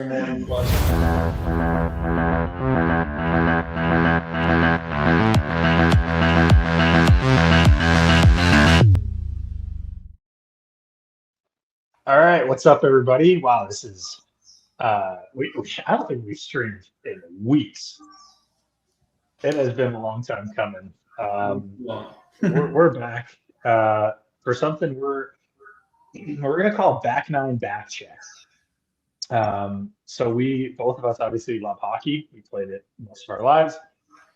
Morning plus. All right, what's up, everybody? Wow, this is I don't think we've streamed in weeks. It has been a long time coming. We're back for something we're gonna call Back Nine Back Check. So we both of us obviously love hockey. We played it most of our lives,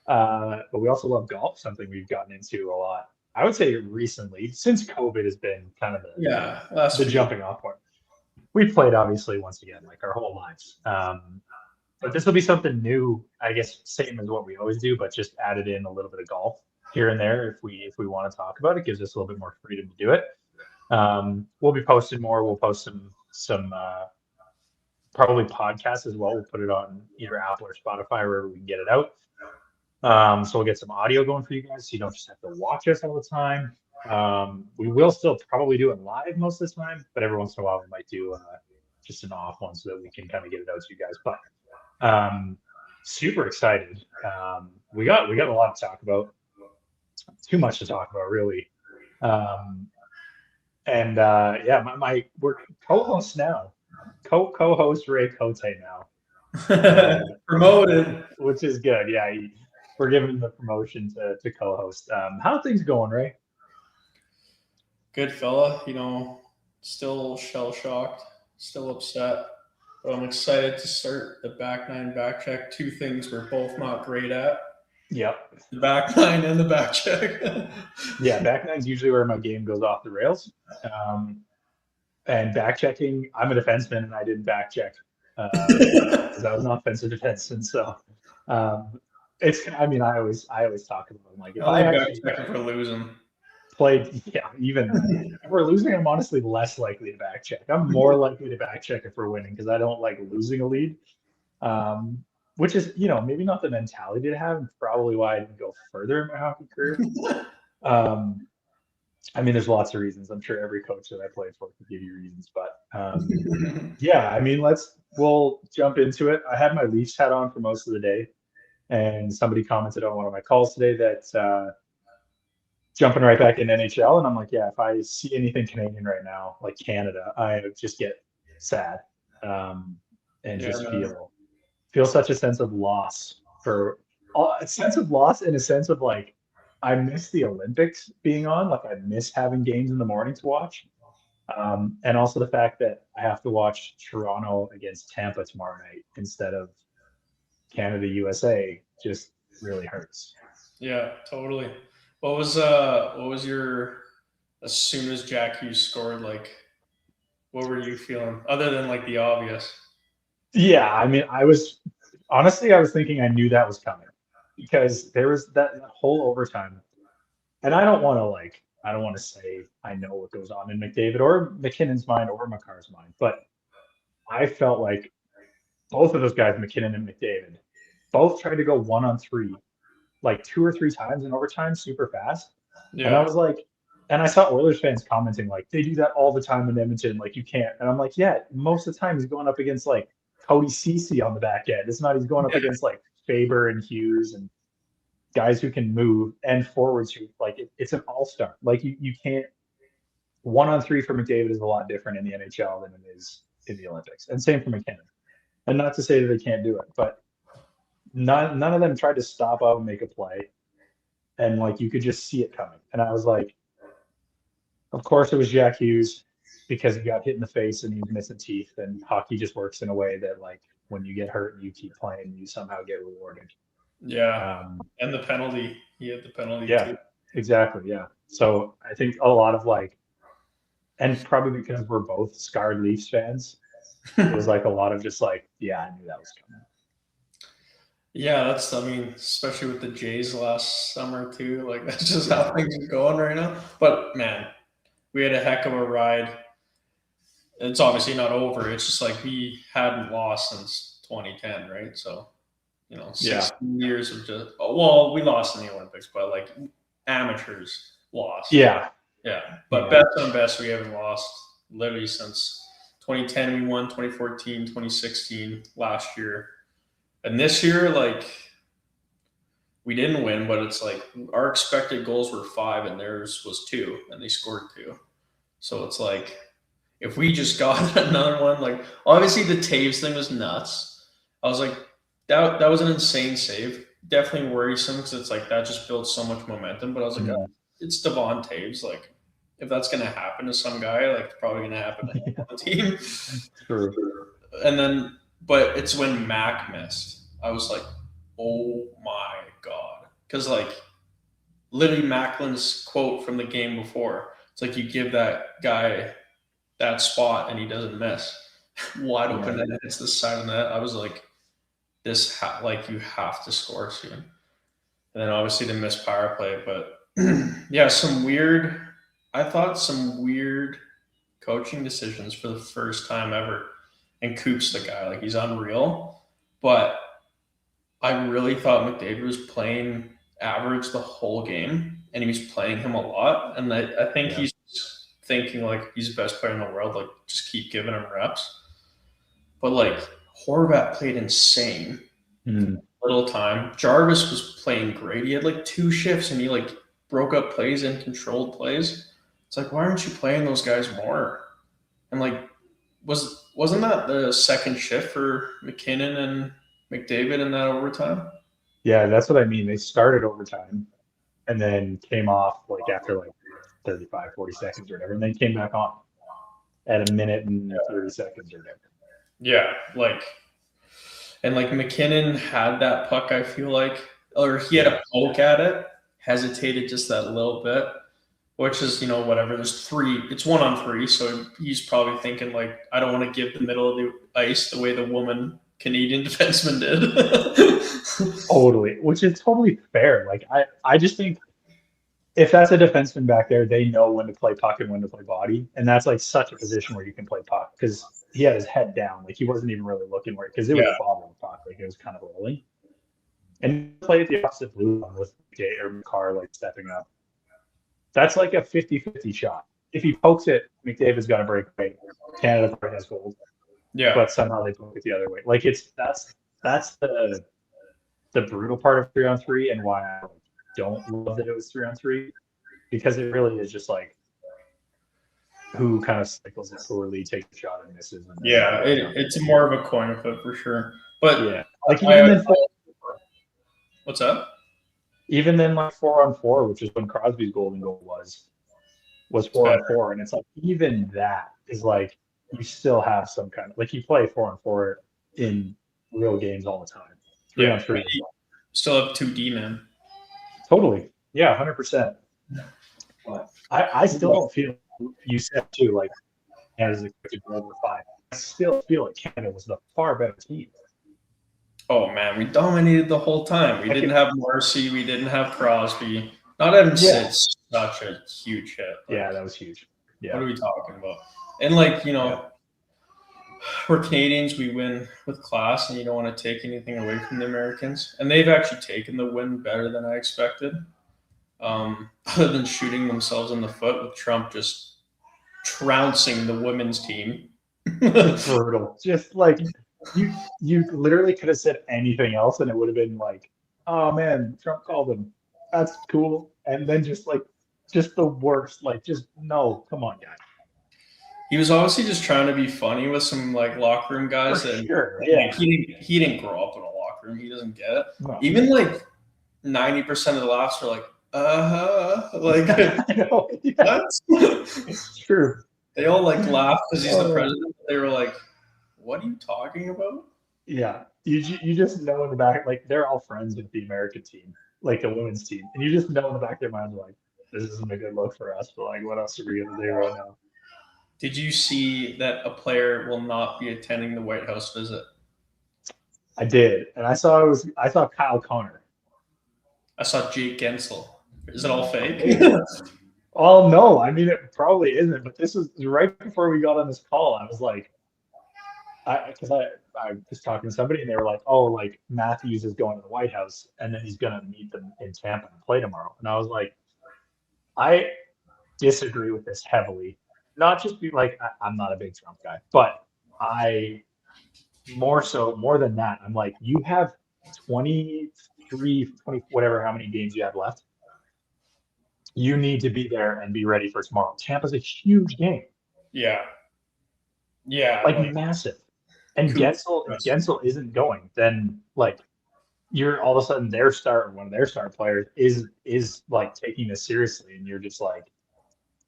but we also love golf, something we've gotten into a lot. I would say recently, since COVID has been kind of the jumping off point. We played obviously once again like our whole lives, but this will be something new. I guess same as what we always do, but just added in a little bit of golf here and there if we want to talk about it. Gives us a little bit more freedom to do it. We'll be posting more. We'll post some probably podcasts as well. We'll put it on either Apple or Spotify, wherever we can get it out. So we'll get some audio going for you guys, so you don't just have to watch us all the time. We will still probably do it live most of the time, but every once in a while we might do just an off one so that we can kind of get it out to you guys. But super excited. We got a lot to talk about. Too much to talk about, really. We're co-hosts now. Co-host Ray Cote now. Promoted, which is good. Yeah, we're giving the promotion to co-host. How are things going, Ray? good fella. Still shell shocked, still upset, but I'm excited to start the back nine back check. Two things we're both not great at: Yep. the back nine and the back check. Yeah, back nine's usually where my game goes off the rails. And back checking, I'm a defenseman and I didn't back check because I was an offensive defenseman. So it's. I mean, I always talk about it. Like if I actually for losing. played, yeah, even if we're losing, I'm honestly less likely to back check. I'm more likely to back check if we're winning because I don't like losing a lead. Which is, maybe not the mentality to have, and probably why I didn't go further in my hockey career. I mean, there's lots of reasons. I'm sure every coach that I played for could give you reasons, but yeah, I mean, we'll jump into it. I had my Leafs hat on for most of the day, and somebody commented on one of my calls today that jumping right back in NHL, and I'm like, yeah, if I see anything Canadian right now, like Canada, I just get sad and just feel such a sense of loss a sense of loss in a sense of like I miss the Olympics being on, like I miss having games in the morning to watch, and also the fact that I have to watch Toronto against Tampa tomorrow night instead of Canada USA just really hurts. Yeah, totally. What was your, as soon as Jack Hughes scored, like, what were you feeling other than like the obvious? Yeah, I mean, I was thinking I knew that was coming because there was that whole overtime, and I don't want to say I know what goes on in McDavid or McKinnon's mind or Makar's mind, but I felt like both of those guys, McKinnon and McDavid, both tried to go 1-on-3 like 2 or 3 times in overtime super fast. Yeah. And I was like, and I saw Oilers fans commenting like they do that all the time in Edmonton, like you can't. And I'm like, yeah, most of the time he's going up against like Cody Ceci on the back end. It's not he's going up against like Faber and Hughes and guys who can move and forwards who like it's an all-star. Like you can't 1-on-3 for McDavid is a lot different in the NHL than it is in the Olympics. And same for McKinnon. And not to say that they can't do it, but none of them tried to stop out and make a play. And like you could just see it coming. And I was like, of course it was Jack Hughes because he got hit in the face and he was missing teeth. And hockey just works in a way that like when you get hurt and you keep playing, you somehow get rewarded. Yeah. And the penalty. He had the penalty too. Exactly. Yeah. So I think a lot of like, and probably because we're both scarred Leafs fans, it was like a lot of just like, yeah, I knew that was coming. Yeah, especially with the Jays last summer too. Like that's just how things are going right now. But man, we had a heck of a ride. It's obviously not over. It's just like we hadn't lost since 2010, right? So, 16 years of just we lost in the Olympics, but like amateurs lost. Yeah. Yeah. But best on best, we haven't lost literally since 2010 we won, 2014, 2016 last year. And this year, like, we didn't win, but it's like our expected goals were 5 and theirs was 2, and they scored 2. So it's like if we just got another one, like obviously the Taves thing was nuts. I was like, that was an insane save. Definitely worrisome because it's like that just builds so much momentum. But I was like, oh, it's Devon Taves. Like, if that's gonna happen to some guy, like it's probably gonna happen to the team. True. And then, but it's when Mac missed. I was like, oh my god, because like literally Macklin's quote from the game before. It's like you give that guy that spot and he doesn't miss. Wide open and it's the side of the net. I was like, like you have to score soon. And then obviously the missed power play, but yeah, I thought some weird coaching decisions for the first time ever. And Coop's the guy, like he's unreal. But I really thought McDavid was playing average the whole game, and he was playing him a lot. And I think he's thinking like he's the best player in the world, like just keep giving him reps. But like Horvat played insane little time. Jarvis was playing great. He had like 2 shifts and he like broke up plays and controlled plays. It's like, why aren't you playing those guys more? And like wasn't that the second shift for McKinnon and McDavid in that overtime? Yeah, that's what I mean. They started overtime and then came off like after like 35, 40 seconds or whatever, and then came back on at a minute and 30 seconds or whatever. Yeah, like, and like McKinnon had that puck, I feel like, or he had a poke at it, hesitated just that little bit, which is, whatever. There's 3, it's 1-on-3, so he's probably thinking like, I don't want to give the middle of the ice the way the woman Canadian defenseman did. Totally, which is totally fair. Like I just think if that's a defenseman back there, they know when to play puck and when to play body, and that's like such a position where you can play puck because he had his head down, like he wasn't even really looking where because it was bobbling puck, like it was kind of rolling, and he played at the opposite blue line with Jay or McCarr like stepping up. That's like a 50-50 shot. If he pokes it, McDavid's got to break away. Canada probably has gold. Yeah, but somehow they poke it the other way. Like that's the brutal part of 3-on-3 and why I don't love that it was 3-on-3 because it really is just like who kind of cycles it poorly, takes a shot and misses. And it's more of a coin flip for sure. But yeah, like even then, what's up? Even then, like 4-on-4, which is when Crosby's golden goal was 4-on-4, and it's like even that is like you still have some kind of like you play 4-on-4 in real games all the time. 3-on-3, still have 2 D-men. Totally. Yeah, 100%. But I still don't feel, you said too, like Canada's expected to go over 5. I still feel like Canada was the far better team. Oh, man, we dominated the whole time. We didn't have Morrissey. We didn't have Crosby. Not having Sid's such a huge hit. Like, yeah, that was huge. Yeah. What are we talking about? And, like, we're Canadians. We win with class, and you don't want to take anything away from the Americans. And they've actually taken the win better than I expected, other than shooting themselves in the foot with Trump just trouncing the women's team. Brutal. Just like you literally could have said anything else, and it would have been like, oh, man, Trump called him. That's cool. And then just the worst. Like, just, no, come on, guys. He was obviously just trying to be funny with some like locker room guys. Sure. Yeah. He didn't grow up in a locker room. He doesn't get it. No. Even like 90% of the laughs were like, like that's it's true. They all like laughed because he's the president. They were like, what are you talking about? Yeah. You just know in the back, like they're all friends with the American team, like the women's team. And you just know in the back of their minds like, this isn't a good look for us, but like what else are we gonna do right now? Did you see that a player will not be attending the White House visit? I did, and I saw Kyle Connor. I saw Jake Gensel. Is it all fake? Oh no, I mean it probably isn't. But this was right before we got on this call. I was like, because I was talking to somebody, and they were like, "Oh, like Matthews is going to the White House, and then he's going to meet them in Tampa and play tomorrow." And I was like, I disagree with this heavily. not just be like I'm not a big Trump guy, but I more than that, I'm like, you have 23, 20, whatever, how many games you have left. You need to be there and be ready for tomorrow. Tampa's a huge game, Yeah, yeah, like like massive. And Cooper. Gensel, if Gensel isn't going, then like you're all of a sudden their star, one of their star players is like taking this seriously, and you're just like,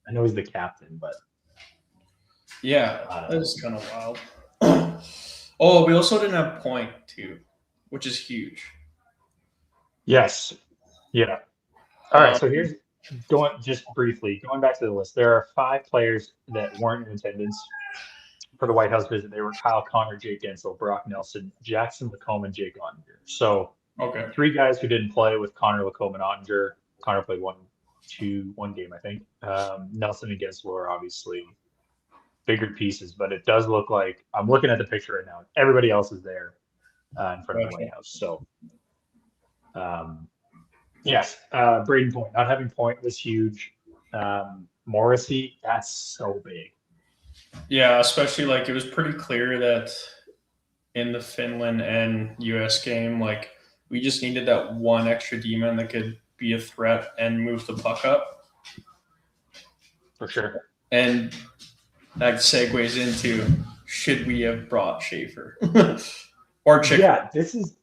I know he's the captain, but Yeah, I don't that know. is kind of wild. Oh, we also didn't have point too, which is huge. Yes, yeah. All right, Um, so here's going just briefly going back to the list. There are 5 players that weren't in attendance for the White House visit. They were Kyle Connor, Jake Gensel, Brock Nelson, Jackson Lacombe, and Jake Ottinger. So okay. 3 guys who didn't play with Connor, Lacombe, and Ottinger. Connor played one game, I think. Nelson and Gensel are obviously bigger pieces, but it does look like I'm looking at the picture right now. Everybody else is there in front of the White Gotcha. House. So, yes, Braden Point not having Point was huge. Morrissey, that's so big. Yeah, especially like it was pretty clear that in the Finland and US game, like we just needed that one extra demon that could be a threat and move the puck up. For sure. And that segues into should we have brought Schaefer or Chick? Yeah, this is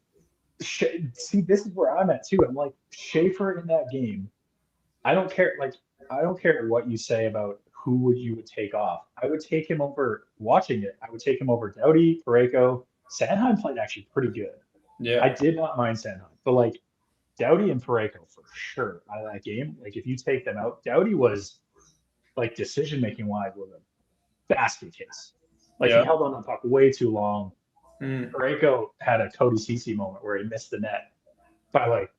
see, this is where I'm at too. I'm like Schaefer in that game. I don't care. Like, I don't care what you say about who you would take off. I would take him over watching it. I would take him over Doughty, Pareko. Sanheim played actually pretty good. I Yeah, did not mind Sanheim, but like Doughty and Pareko for sure out of that game. Like, if you take them out, Doughty was like decision making wise was a basket case. Like he yeah. held on the puck way too long. Mm, Pareko had a Cody Cece moment where he missed the net by like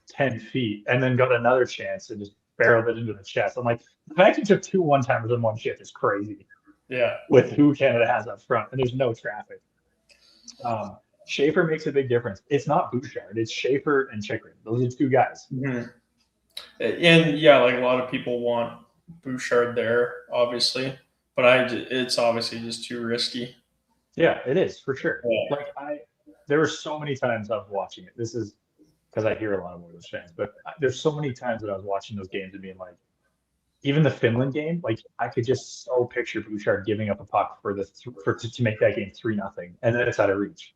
10 feet and then got another chance and just barreled it into the chest. I'm like, the fact you took 2 one-timers in one shift is crazy yeah, with who Canada has up front, and there's no traffic. Schaefer makes a big difference. It's not Bouchard, it's Schaefer and Chikrin. Those are 2 guys. mm-hmm. And yeah, like a lot of people want Bouchard there, obviously, but it's obviously just too risky. Yeah, it is for sure. Yeah. Like there were so many times I was watching it. This is because I hear a lot of Oilers fans, but there's so many times that I was watching those games and being like, even the Finland game, like I could just so picture Bouchard giving up a puck to make that game 3-0, and then it's out of reach.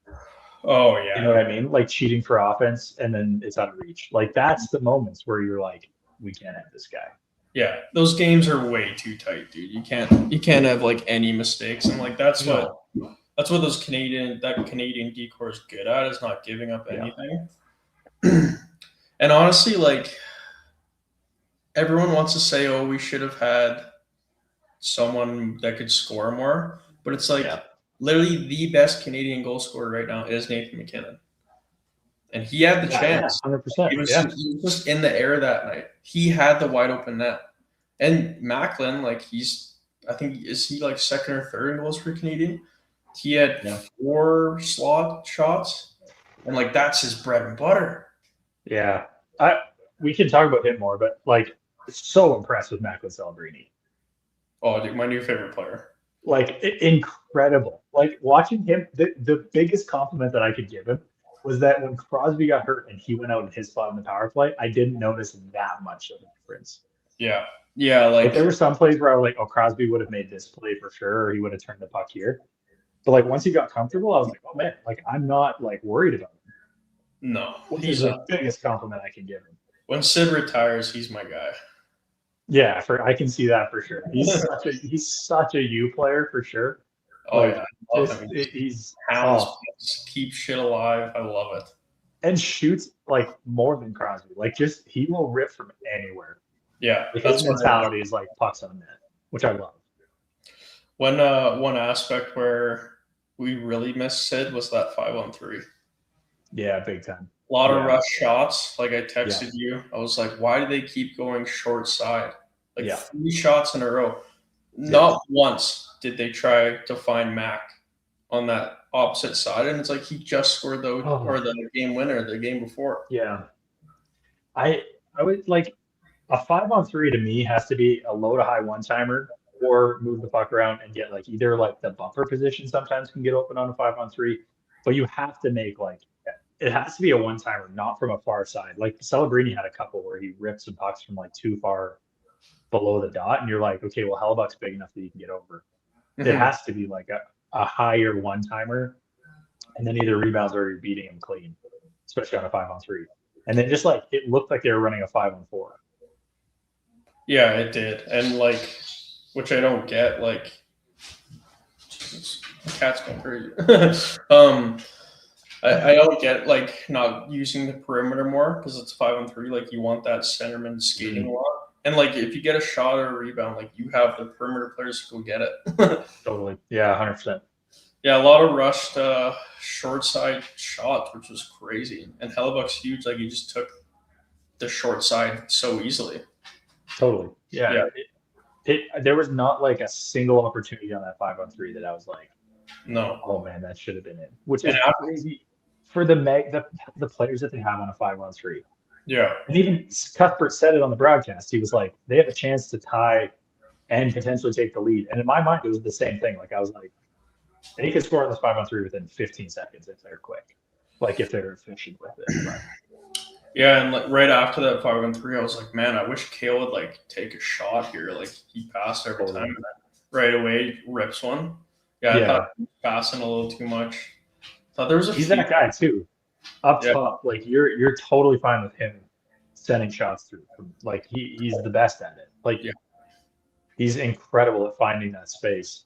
Oh You yeah, know what I mean? Like cheating for offense, and then it's out of reach. Like that's the moments where you're like, we can't have this guy. yeah. Those games are way too tight, dude. You can't have like any mistakes, and like that's what those Canadian decor is good at, is not giving up anything. And honestly, like everyone wants to say, oh, we should have had someone that could score more, but it's like literally the best Canadian goal scorer right now is Nathan McKinnon, and he had the chance. 100%. He was just in the air that night. He had the wide open net, and Macklin, like I think is he like second or third in goals for Canadian? He had 4 slot shots, and like that's his bread and butter. Yeah, we can talk about him more, but like, so impressed with Macklin Celebrini. Oh, dude, my new favorite player. Like incredible. Like watching him, the biggest compliment that I could give him was that when Crosby got hurt and he went out in his spot in the power play, I didn't notice that much of a difference. Yeah, yeah. Like there were some plays where I was like, oh, Crosby would have made this play for sure, or he would have turned the puck here. But like once he got comfortable, I was like, oh man, like I'm not like worried about him. No, he's the biggest compliment I can give him. When Sid retires, he's my guy. Yeah, I can see that for sure. He's such a U player for sure. Oh like, yeah, he's keep shit alive. I love it. And shoots like more than Crosby. Like just he will rip from anywhere. Yeah, like, his mentality is like pucks on net, which I love. One aspect where we really missed Sid was that 5-on-3. Yeah, big time. A lot of rush shots. Like I texted you, I was like, why do they keep going short side? Like 3 shots in a row. Not once did they try to find Mac on that opposite side, and it's like he just scored the game winner the game before. Yeah, I would like a 5-on-3 to me has to be a low to high one timer or move the puck around and get like either like the bumper position sometimes can get open on a 5-on-3, but you have to make like it has to be a one-timer, not from a far side. Like Celebrini had a couple where he ripped some pucks from like too far below the dot, and you're like, okay, well, Hellebuck's big enough that you can get over. It has to be like a higher one-timer, and then either rebounds or you're beating him clean, especially on a 5-on-3. And then just like it looked like they were running a 5-on-4. Yeah, it did, and like, which I don't get. Like, Jesus, the cat's going crazy. I don't get like not using the perimeter more because it's 5-on-3. Like, you want that centerman skating a lot, and like if you get a shot or a rebound, like you have the perimeter players to go get it. Totally, yeah, 100%. Yeah, a lot of rushed short side shots, which was crazy. And Hellebuck's huge. Like, he just took the short side so easily. Totally. Yeah. There was not like a single opportunity on that 5-on-3 that I was like, no, oh man, that should have been in. Which is crazy for the players that they have on a 5-on-3. Yeah. And even Cuthbert said it on the broadcast. He was like, they have a chance to tie and potentially take the lead. And in my mind, it was the same thing. Like, I was like, they could score on this 5-on-3 within 15 seconds if they're quick. Like, if they're efficient with it. But. Yeah, and like right after that 5-on-3, I was like, man, I wish Cale would like take a shot here. Like, he passed every time, and then right away rips one. Yeah, I thought he was passing a little too much. Thought there was He's that guy too. Up top, like you're totally fine with him sending shots through. Like he's the best at it. Like he's incredible at finding that space.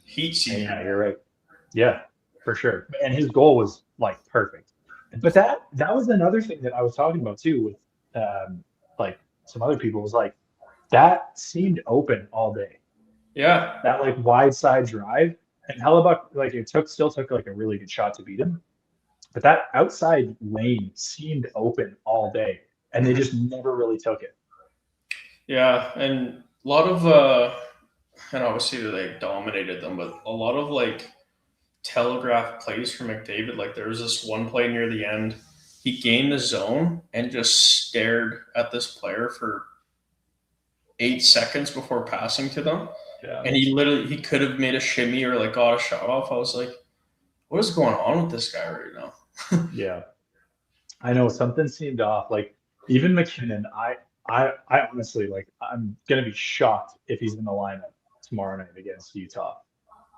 Yeah, you're right. Yeah, for sure. And his goal was like perfect. But that was another thing that I was talking about too with like some other people was like that seemed open all day. Yeah. That like wide side drive. And Hellebuck, like it still took like a really good shot to beat him. But that outside lane seemed open all day. And they just never really took it. Yeah, and a lot of and obviously they dominated them, but a lot of like telegraph plays for McDavid. Like there was this one play near the end. He gained the zone and just stared at this player for 8 seconds before passing to them. Yeah. And he could have made a shimmy or like got a shot off. I was like, what is going on with this guy right now? Yeah. I know something seemed off. Like even McKinnon, I honestly like I'm gonna be shocked if he's in the lineup tomorrow night against Utah.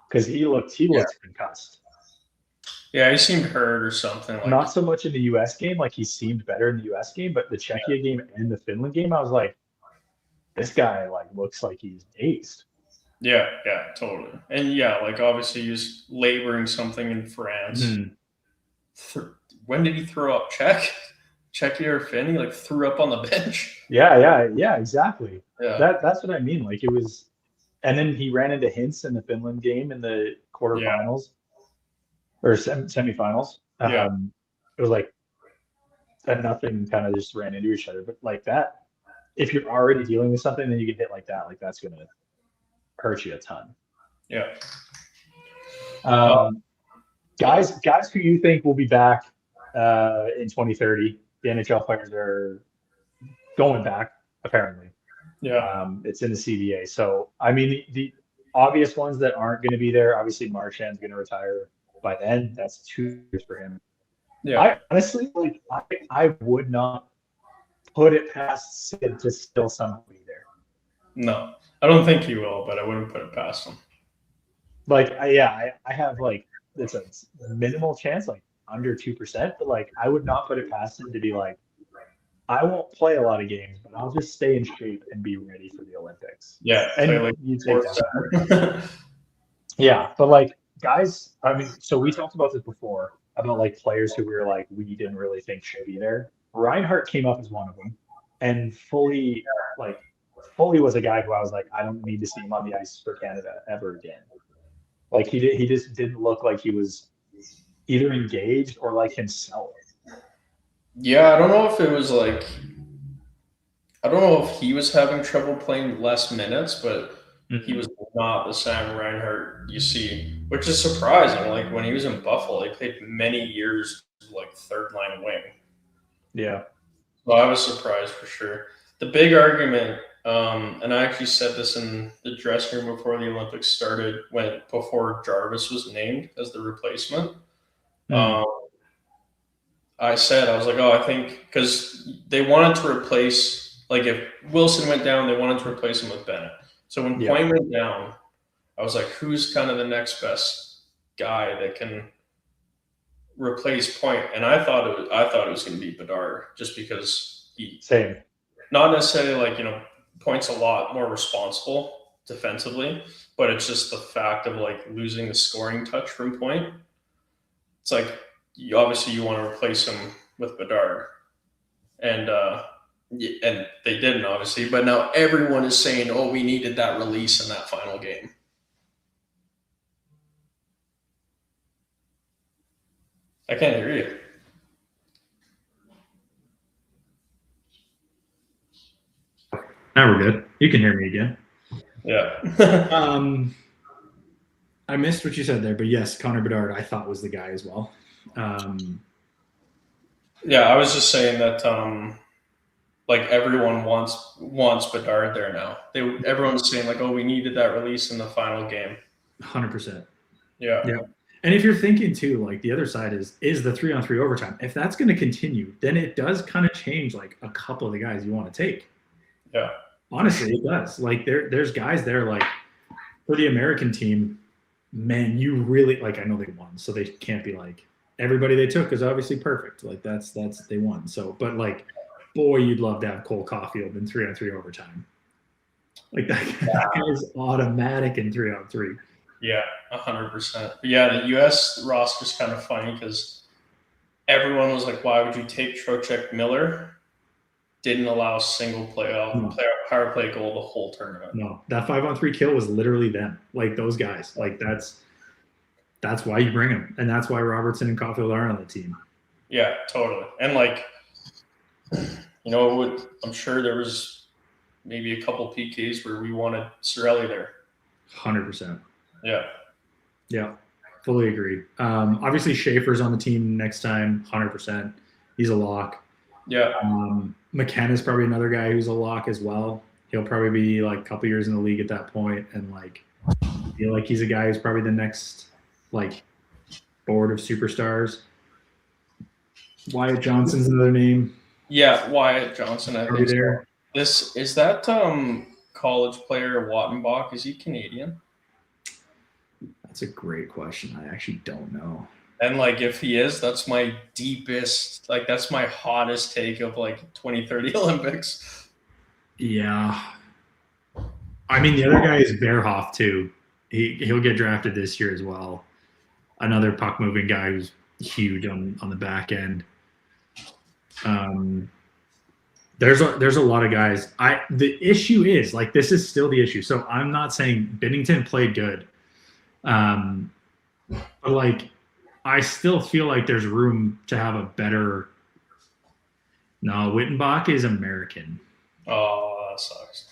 Because he looked concussed. Yeah, he seemed hurt or something. Like, not so much in the US game, like he seemed better in the US game, but the Czechia game and the Finland game, I was like, this guy like looks like he's dazed. Yeah, totally. And yeah, like obviously he was laboring something in France. When did he throw up? Czechia or Finn? He like threw up on the bench. Yeah, exactly. Yeah. That's what I mean. Like it was, and then he ran into Hintz in the Finland game in the quarterfinals or semifinals. It was like that nothing kind of just ran into each other. But like that, if you're already dealing with something, then you get hit like that. Like that's gonna hurt you a ton. Yeah. Guys who you think will be back in 2030, the NHL players are going back, apparently. Yeah. It's in the CBA. So, I mean, the obvious ones that aren't going to be there, obviously Marchand's going to retire by then. That's 2 years for him. Yeah. I honestly, like, I would not put it past Sid to still somehow be there. No, I don't think he will, but I wouldn't put it past him. Like, I have, like, it's a minimal chance, like, under 2%, but, like, I would not put it past him to be like, I won't play a lot of games, but I'll just stay in shape and be ready for the Olympics. Yeah. And like you take that. Yeah, but, like, guys, I mean, so we talked about this before, about, like, players who we were like, we didn't really think should be there. Reinhart came up as one of them, and fully was a guy who I was like, I don't need to see him on the ice for Canada ever again. Like he just didn't look like he was either engaged or like himself. Yeah, I don't know if it was like, I don't know if he was having trouble playing less minutes, but he was not the Sam Reinhart you see, which is surprising. Like when he was in Buffalo, he played many years like third line wing. Yeah. Well, I was surprised for sure. The big argument And I actually said this in the dressing room before the Olympics started, before Jarvis was named as the replacement. Mm. I was like, oh, I think because they wanted to replace, like, if Wilson went down, they wanted to replace him with Bennett. So when Yeah. Point went down, I was like, who's kind of the next best guy that can replace Point? And I thought it was going to be Bedard, just because Same. not necessarily like, Point's a lot more responsible defensively, but it's just the fact of like losing the scoring touch from Point. It's like, obviously you want to replace him with Bedard, and they didn't, obviously. But now everyone is saying, "Oh, we needed that release in that final game." I can't hear you. Now we're good. You can hear me again. Yeah. I missed what you said there, but yes, Connor Bedard I thought was the guy as well. Yeah, I was just saying that like everyone wants Bedard there now. Everyone's saying like, oh, we needed that release in the final game. 100%. Yeah. And if you're thinking too, like the other side is the 3-on-3 overtime. If that's going to continue, then it does kind of change like a couple of the guys you want to take. Yeah. Honestly, it does. Like there's guys there like for the American team, man, you really like. I know they won, so they can't be like everybody they took is obviously perfect. Like that's they won. So, but like, boy, you'd love to have Cole Caulfield in 3-on-3 overtime. Like that guy is automatic in 3-on-3. Yeah, 100%. Yeah, the U.S. roster is kind of funny because everyone was like, "Why would you take Trocheck Miller?" Didn't allow a single power play goal the whole tournament. No, that 5-on-3 kill was literally them. Like those guys. Like that's why you bring them, and that's why Robertson and Caulfield are on the team. Yeah, totally. And like, I'm sure there was maybe a couple PKs where we wanted Cirelli there. 100%. Yeah, fully agree. Obviously, Schaefer's on the team next time, 100%. He's a lock. Yeah. McKenna's probably another guy who's a lock as well. He'll probably be like a couple years in the league at that point, and like I feel like he's a guy who's probably the next like board of superstars. Wyatt Johnson's another name. Yeah, Wyatt Johnson. I think there. This is that college player Wattenbach. Is he Canadian? That's a great question. I actually don't know. And like, if he is, that's my deepest, like that's my hottest take of like 2030 Olympics. Yeah. I mean, the other guy is Verhoff too. He'll get drafted this year as well. Another puck moving guy who's huge on the back end. There's a lot of guys. The issue is like this is still the issue. So I'm not saying Binnington played good, but like I still feel like there's room to have a better. No, Wittenbach is American. Oh, that sucks.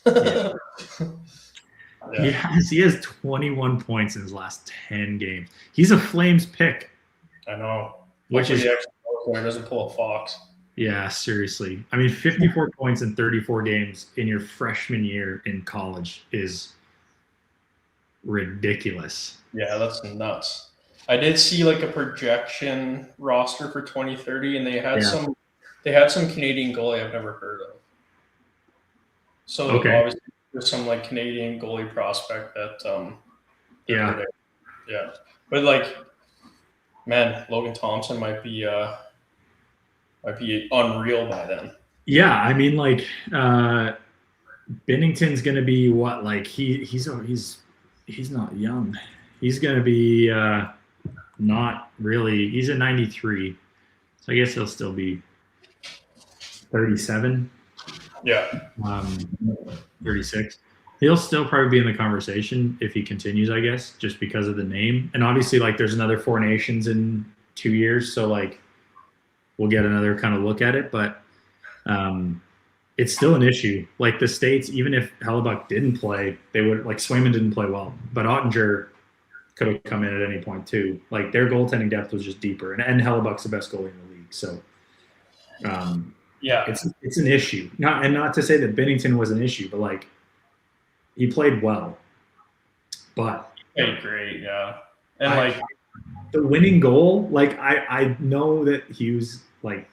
Yeah. He has 21 points in his last 10 games. He's a Flames pick. I know. Which is actually doesn't pull a Fox. Yeah, seriously. I mean, 54 points in 34 games in your freshman year in college is ridiculous. Yeah, that's nuts. I did see like a projection roster for 2030, and they had some Canadian goalie I've never heard of. So obviously there's some like Canadian goalie prospect that yeah. But like, man, Logan Thompson might be unreal by then. Yeah, I mean, like Binnington's gonna be what? Like he's not young. He's gonna be not really. He's a 93, so I guess he'll still be 37. Yeah. 36. He'll still probably be in the conversation if he continues, I guess, just because of the name. And obviously, like, there's another Four Nations in 2 years, so like we'll get another kind of look at it. But it's still an issue. Like the States, even if Hellebuck didn't play, they would like Swayman didn't play well, but Ottinger could have come in at any point too. Like their goaltending depth was just deeper, and Hellebuck's the best goalie in the league. So Yeah. It's an issue. Not to say that Binnington was an issue, but like he played well. But he played great, yeah. And the winning goal, like I know that Hughes like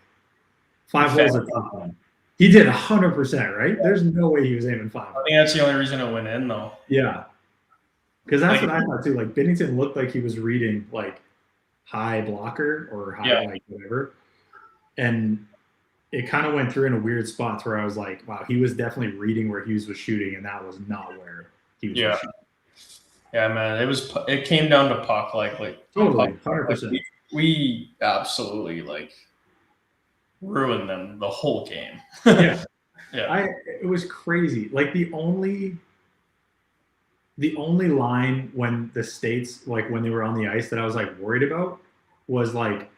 5 holes a tough one. He did 100%, right? There's no way he was aiming 5. I think that's the only reason it went in, though. Yeah. Because that's what I thought too. Like Binnington looked like he was reading like high blocker or high like whatever. And it kind of went through in a weird spot where I was like, wow, he was definitely reading where Hughes was shooting, and that was not where he was shooting. Yeah, man. It came down to puck, like totally 100%. We absolutely like ruined them the whole game. Yeah. It was crazy. Like the only line when the States, like when they were on the ice, that I was like worried about was like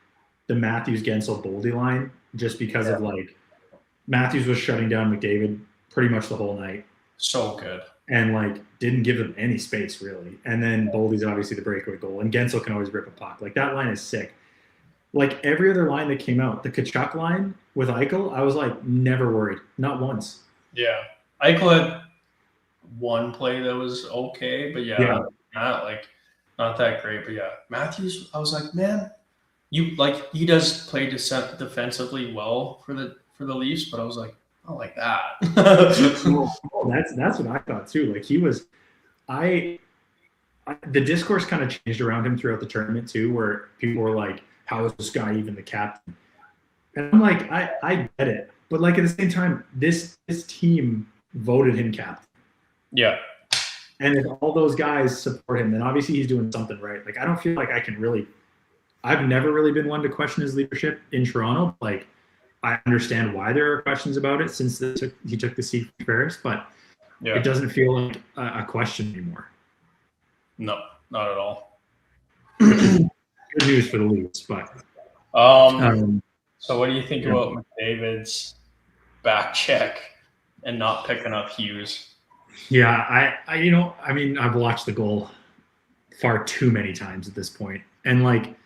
the Matthews Gensel Boldy line, just because of like Matthews was shutting down McDavid pretty much the whole night. So good. And like didn't give them any space really. And then Boldy's obviously the breakaway goal, and Gensel can always rip a puck. Like that line is sick. Like every other line that came out, the Tkachuk line with Eichel, I was like never worried, not once. Yeah, Eichel had one play that was okay, but not that great. But yeah, Matthews, I was like, man, he does play defensively well for the Leafs, but I was like, I don't like that. That's what I thought too. Like he was, the discourse kind of changed around him throughout the tournament too, where people were like, how is this guy even the captain? And I'm like, I get it, but like at the same time, this team voted him captain. Yeah. And if all those guys support him, then obviously he's doing something right. Like I don't feel like I've never really been one to question his leadership in Toronto. Like I understand why there are questions about it since he took the seat for Ferris, but it doesn't feel like a question anymore. No, not at all. Good news for the Leafs, but so what do you think about McDavid's back check and not picking up Hughes? Yeah, I've watched the goal far too many times at this point, and like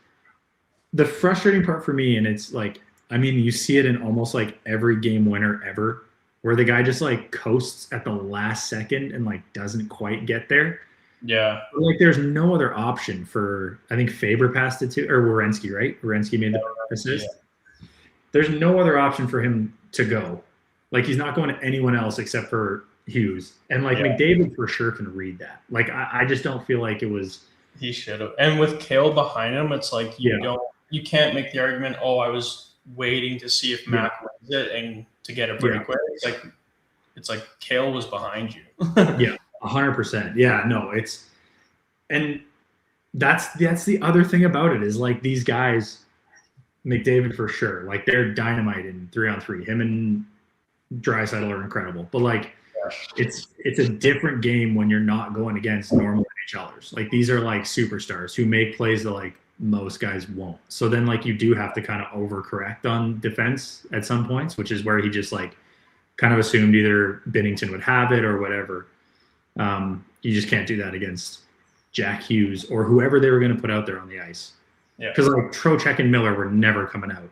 the frustrating part for me, and it's like, I mean, you see it in almost like every game winner ever, where the guy just like coasts at the last second and like doesn't quite get there. Yeah. But like there's no other option for, I think Faber passed it to, or Werenski, right? Werenski made the assist. Yeah. There's no other option for him to go. Like he's not going to anyone else except for Hughes. And like McDavid for sure can read that. Like I just don't feel like it was. He should have. And with Cale behind him, it's like you can't make the argument, I was waiting to see if Mac wins it and to get it pretty quick. It's like Cale was behind you. Yeah, 100%. Yeah, no, and that's the other thing about it is like these guys, McDavid for sure, like they're dynamite in 3-on-3. Him and Draisaitl are incredible, but like it's a different game when you're not going against normal NHLers. Like these are like superstars who make plays that like most guys won't. So then like you do have to kind of overcorrect on defense at some points, which is where he just like kind of assumed either Binnington would have it or whatever. You just can't do that against Jack Hughes or whoever they were going to put out there on the ice. Yeah. Because like Trocheck and Miller were never coming out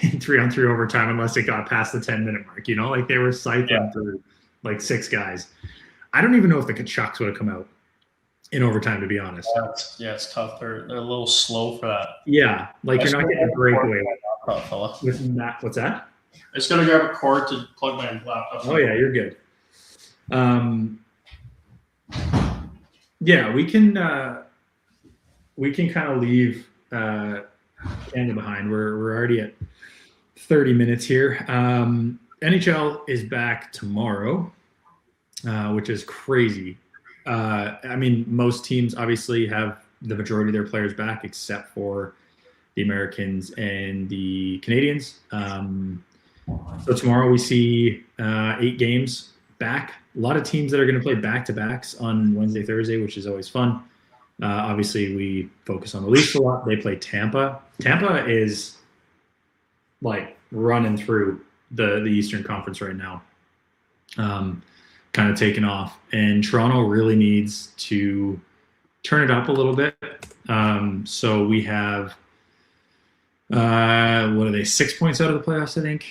in 3-on-3 overtime unless it got past the 10-minute mark. You know, like they were cycling through like 6 guys. I don't even know if the Tkachuks would have come out in overtime, to be honest. It's tough. They're a little slow for that. Yeah, like you're not getting a breakaway fella. with Matt. What's that? I just gotta grab a cord to plug my laptop. Oh yeah, you're good. Yeah, we can kind of leave Canada behind. We're already at 30 minutes here. NHL is back tomorrow, which is crazy. I mean, most teams obviously have the majority of their players back, except for the Americans and the Canadians. So tomorrow we see 8 games back. A lot of teams that are going to play back-to-backs on Wednesday, Thursday, which is always fun. Obviously, we focus on the Leafs a lot. They play Tampa. Tampa is like running through the Eastern Conference right now, kind of taking off. And Toronto really needs to turn it up a little bit. So we have What are they? 6 points out of the playoffs, I think,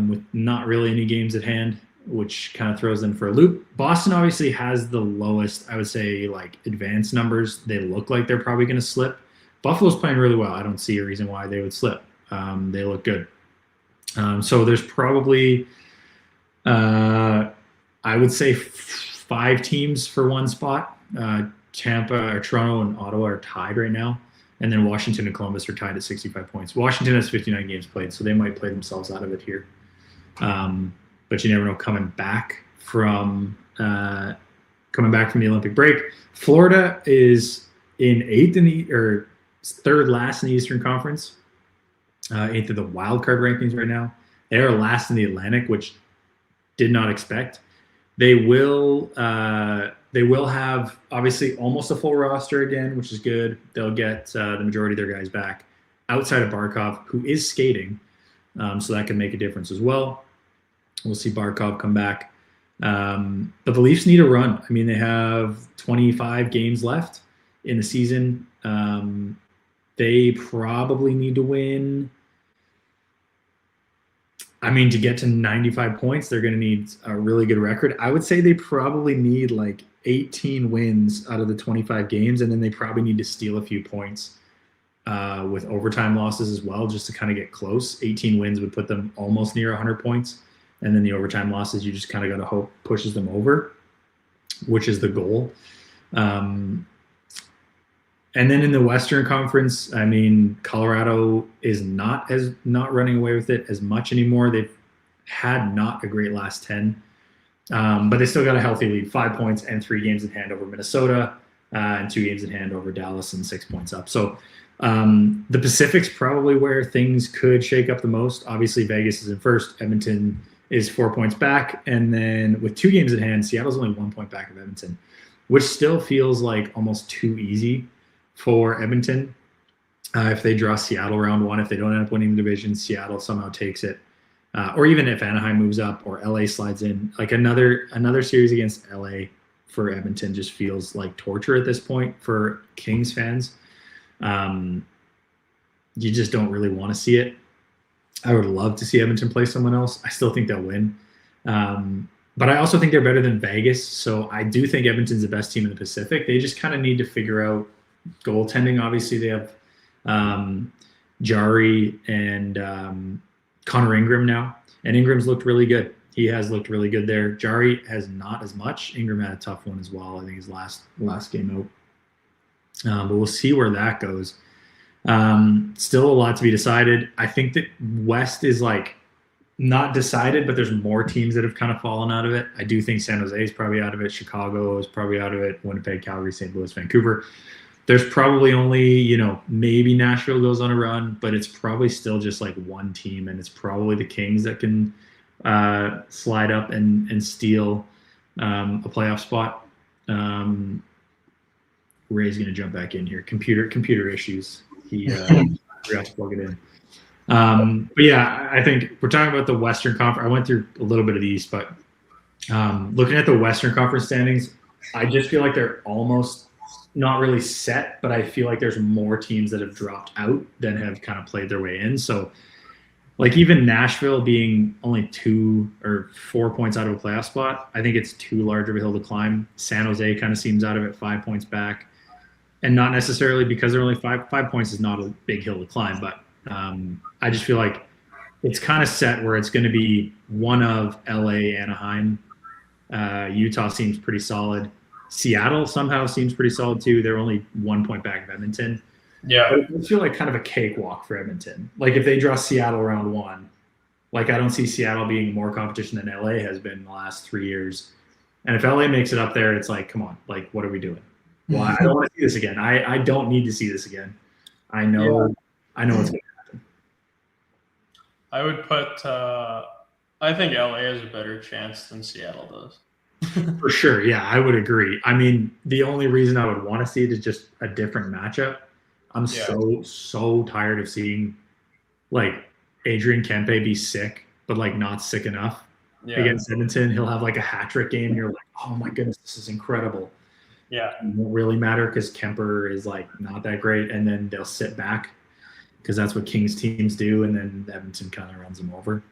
with not really any games at hand, which kind of throws them for a loop. Boston obviously has the lowest, I would say, like advanced numbers. They look like they're probably going to slip. Buffalo's playing really well. I don't see a reason why they would slip. They look good. So there's probably, I would say, 5 teams for one spot. Tampa or Toronto and Ottawa are tied right now. And then Washington and Columbus are tied at 65 points. Washington has 59 games played, so they might play themselves out of it here. But you never know. Coming back from the Olympic break, Florida is in third last in the Eastern Conference, 8th of the wild card rankings right now. They are last in the Atlantic, which did not expect. They will have obviously almost a full roster again, which is good. They'll get the majority of their guys back outside of Barkov, who is skating, so that can make a difference as well. We'll see Barkov come back. But the Leafs need a run. I mean, they have 25 games left in the season. They probably need to win. I mean, to get to 95 points, they're going to need a really good record. I would say they probably need like 18 wins out of the 25 games, and then they probably need to steal a few points with overtime losses as well, just to kind of get close. 18 wins would put them almost near 100 points, and then the overtime losses, you just kind of got to hope pushes them over, which is the goal. And then in the Western Conference, I mean, Colorado is not running away with it as much anymore. They've had not a great last 10, but they still got a healthy lead, 5 points and 3 games in hand over Minnesota, and 2 games in hand over Dallas and 6 points up. So the Pacific's probably where things could shake up the most. Obviously, Vegas is in first. Edmonton is 4 points back. And then with 2 games in hand, Seattle's only 1 point back of Edmonton, which still feels like almost too easy for Edmonton. If they draw Seattle round 1, if they don't end up winning the division, Seattle somehow takes it. Or even if Anaheim moves up or LA slides in, like another series against LA for Edmonton just feels like torture at this point for Kings fans. You just don't really want to see it. I would love to see Edmonton play someone else. I still think they'll win. But I also think they're better than Vegas. So I do think Edmonton's the best team in the Pacific. They just kind of need to figure out goaltending. Obviously, they have Jari and Connor Ingram now. And Ingram's looked really good. He has looked really good there. Jari has not as much. Ingram had a tough one as well. I think his last game out. But we'll see where that goes. Still a lot to be decided. I think that West is like not decided, but there's more teams that have kind of fallen out of it. I do think San Jose is probably out of it. Chicago is probably out of it. Winnipeg, Calgary, St. Louis, Vancouver. There's probably only, maybe Nashville goes on a run, but it's probably still just like one team, and it's probably the Kings that can slide up and steal a playoff spot. Ray's going to jump back in here. Computer issues. He forgot to plug it in. But yeah, I think we're talking about the Western Conference. I went through a little bit of the East, but looking at the Western Conference standings, I just feel like they're almost not really set, but I feel like there's more teams that have dropped out than have kind of played their way in. So like even Nashville being only 2 or 4 points out of a playoff spot, I think it's too large of a hill to climb. San Jose kind of seems out of it, 5 points back, and not necessarily because they're only 5 points is not a big hill to climb, but I just feel like it's kind of set where it's going to be one of LA, Anaheim. Utah seems pretty solid. Seattle somehow seems pretty solid too. They're only 1 point back of Edmonton. Yeah. But it feel like kind of a cakewalk for Edmonton. Like if they draw Seattle round 1, like I don't see Seattle being more competition than LA has been in the last 3 years. And if LA makes it up there, it's like, come on, like what are we doing? Well, I don't want to see this again. I don't need to see this again. I know what's going to happen. I would put I think LA has a better chance than Seattle does. For sure, yeah, I would agree. I mean, the only reason I would want to see it is just a different matchup. I'm so tired of seeing like Adrian Kempe be sick, but like not sick enough against Edmonton. He'll have like a hat trick game, and you're like, oh my goodness, this is incredible. Yeah, it won't really matter because Kemper is like not that great, and then they'll sit back. because that's what Kings teams do, and then Edmonton kind of runs them over.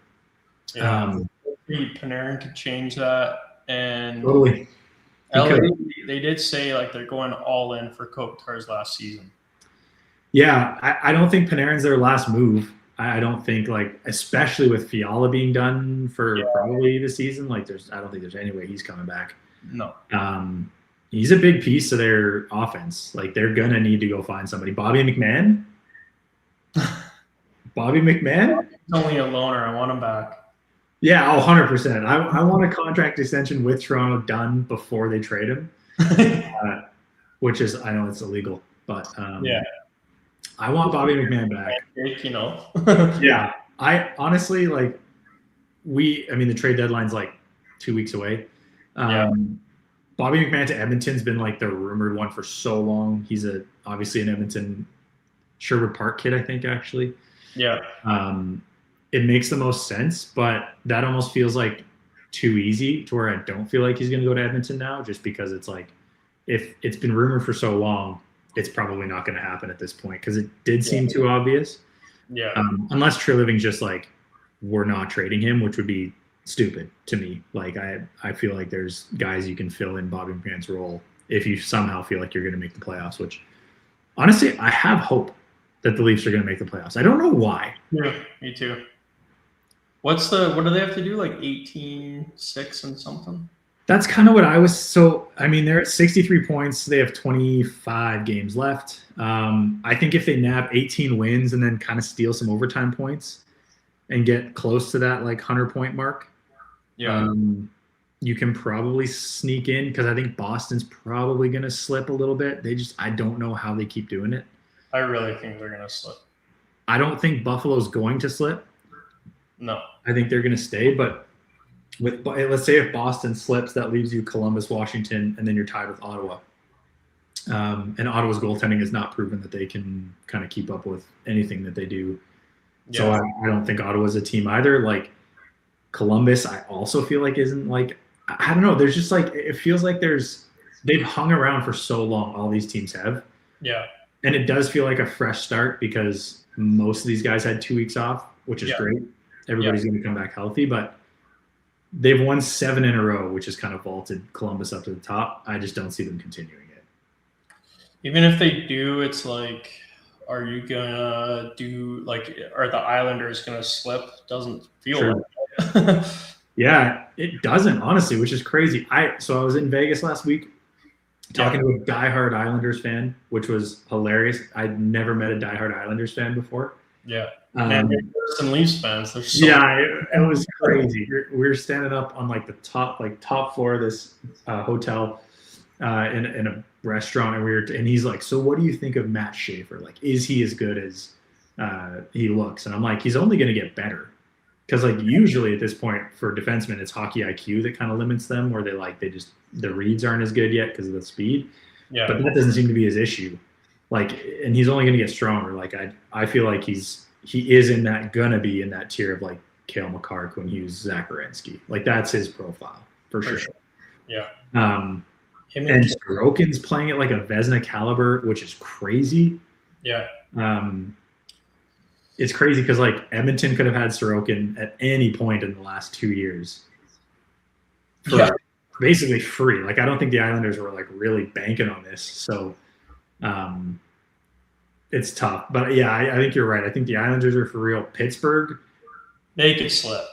Yeah, Panarin could change that, and Totally. LA, they did say like they're going all in for Kopitar's last season. Yeah, I don't think Panarin's their last move. I don't think, like, especially with Fiala being done for probably the season, like I don't think there's any way he's coming back. No. He's a big piece of their offense. Like, they're gonna need to go find somebody. Bobby McMahon. He's only a loaner. I want him back. Yeah, 100%. I want a contract extension with Toronto done before they trade him, which is, I know it's illegal, but I want Bobby McMahon back. Yeah, I honestly, like, the trade deadline's like 2 weeks away. Bobby McMahon to Edmonton's been like the rumored one for so long. He's obviously an Edmonton Sherwood Park kid, I think, actually. Yeah. It makes the most sense, but that almost feels like too easy to where I don't feel like he's going to go to Edmonton now, just because it's like, if it's been rumored for so long, it's probably not going to happen at this point, because it did seem too obvious. Yeah. Unless Treliving's just like, we're not trading him, which would be stupid to me. Like, I feel like there's guys you can fill in Bobby McMahon's role if you somehow feel like you're going to make the playoffs, which honestly, I have hope that the Leafs are going to make the playoffs. I don't know why. Yeah, me too. What do they have to do? Like 18-6 and something? That's kind of what I was. So, they're at 63 points. They have 25 games left. I think if they nab 18 wins and then kind of steal some overtime points and get close to that like 100-point mark, you can probably sneak in, because I think Boston's probably going to slip a little bit. I don't know how they keep doing it. I really think they're going to slip. I don't think Buffalo's going to slip. No. I think they're going to stay, but let's say if Boston slips, that leaves you Columbus, Washington, and then you're tied with Ottawa. And Ottawa's goaltending has not proven that they can kind of keep up with anything that they do. Yeah. So I don't think Ottawa's a team either. Like, Columbus, I also feel like isn't, like, I don't know. There's just like, it feels like they've hung around for so long. All these teams have. Yeah. And it does feel like a fresh start, because most of these guys had 2 weeks off, which is great. Everybody's going to come back healthy, but they've won 7 in a row, which has kind of vaulted Columbus up to the top. I just don't see them continuing it. Even if they do, it's like, are you going to do, like, are the Islanders going to slip? Doesn't feel like it. Yeah, it doesn't, honestly, which is crazy. So I was in Vegas last week talking to a diehard Islanders fan, which was hilarious. I'd never met a diehard Islanders fan before. Yeah. And some Leafs fans. It was crazy. We were standing up on like the top floor of this hotel in a restaurant, and he's like, "So what do you think of Matt Schaefer? Like, is he as good as he looks?" And I'm like, he's only going to get better, because like usually at this point for defensemen, it's hockey IQ that kind of limits them, where the reads aren't as good yet because of the speed. Yeah. But that doesn't seem to be his issue. Like, and he's only going to get stronger. Like, I feel like he is gonna be in that tier of like Cale Makar, Quinn Hughes, Zach Werenski. Like, that's his profile for sure. Yeah. And Sorokin's playing at like a Vezina caliber, which is crazy. Yeah. It's crazy because like Edmonton could have had Sorokin at any point in the last 2 years for basically free. Like, I don't think the Islanders were like really banking on this. So it's tough. But yeah, I think you're right. I think the Islanders are for real. Pittsburgh, they could slip.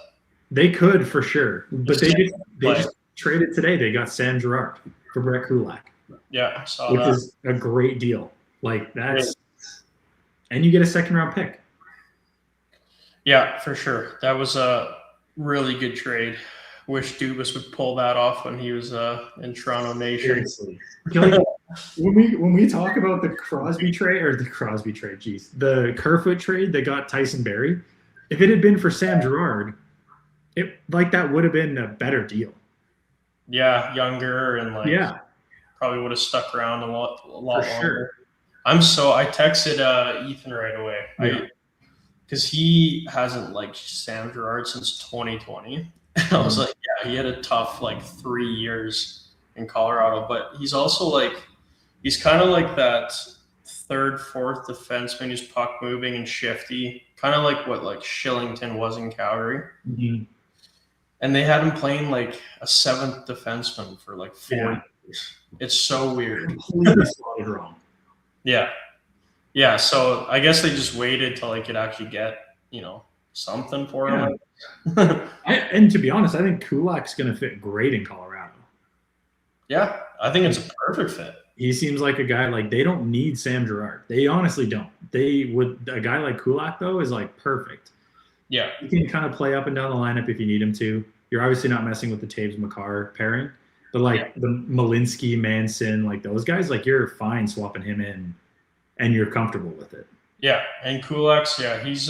They could for sure. But they just traded today. They got Sam Girard for Brett Kulak. Yeah, which is a great deal. Like, that's and you get a 2nd-round pick. Yeah, for sure. That was a really good trade. Wish Dubas would pull that off when he was in Toronto Nation. Seriously. When we talk about the Crosby trade, the Kerfoot trade that got Tyson Barrie, if it had been for Sam Girard, that would have been a better deal. Yeah, younger and probably would have stuck around a lot longer. Sure. I texted Ethan right away. Because he hasn't liked Sam Girard since 2020. And I was like, he had a tough 3 years in Colorado, but he's also he's kind of like that third, fourth defenseman who's puck moving and shifty, kind of like what like Shillington was in Calgary. Mhm. And they had him playing like a seventh defenseman for like 4 Yeah. years. It's so weird. Completely slotted wrong. Yeah. Yeah. So I guess they just waited till they could actually get, something for him. And to be honest, I think Kulak's going to fit great in Colorado. Yeah. I think it's a perfect fit. He seems like a guy like they don't need Sam Girard. They honestly don't. A guy like Kulak though is like perfect. Yeah. He can kind of play up and down the lineup if you need him to. You're obviously not messing with the Taves-Makar pairing, but like the Malinsky, Manson, like those guys, like you're fine swapping him in, and you're comfortable with it. Yeah, and Kulak's, he's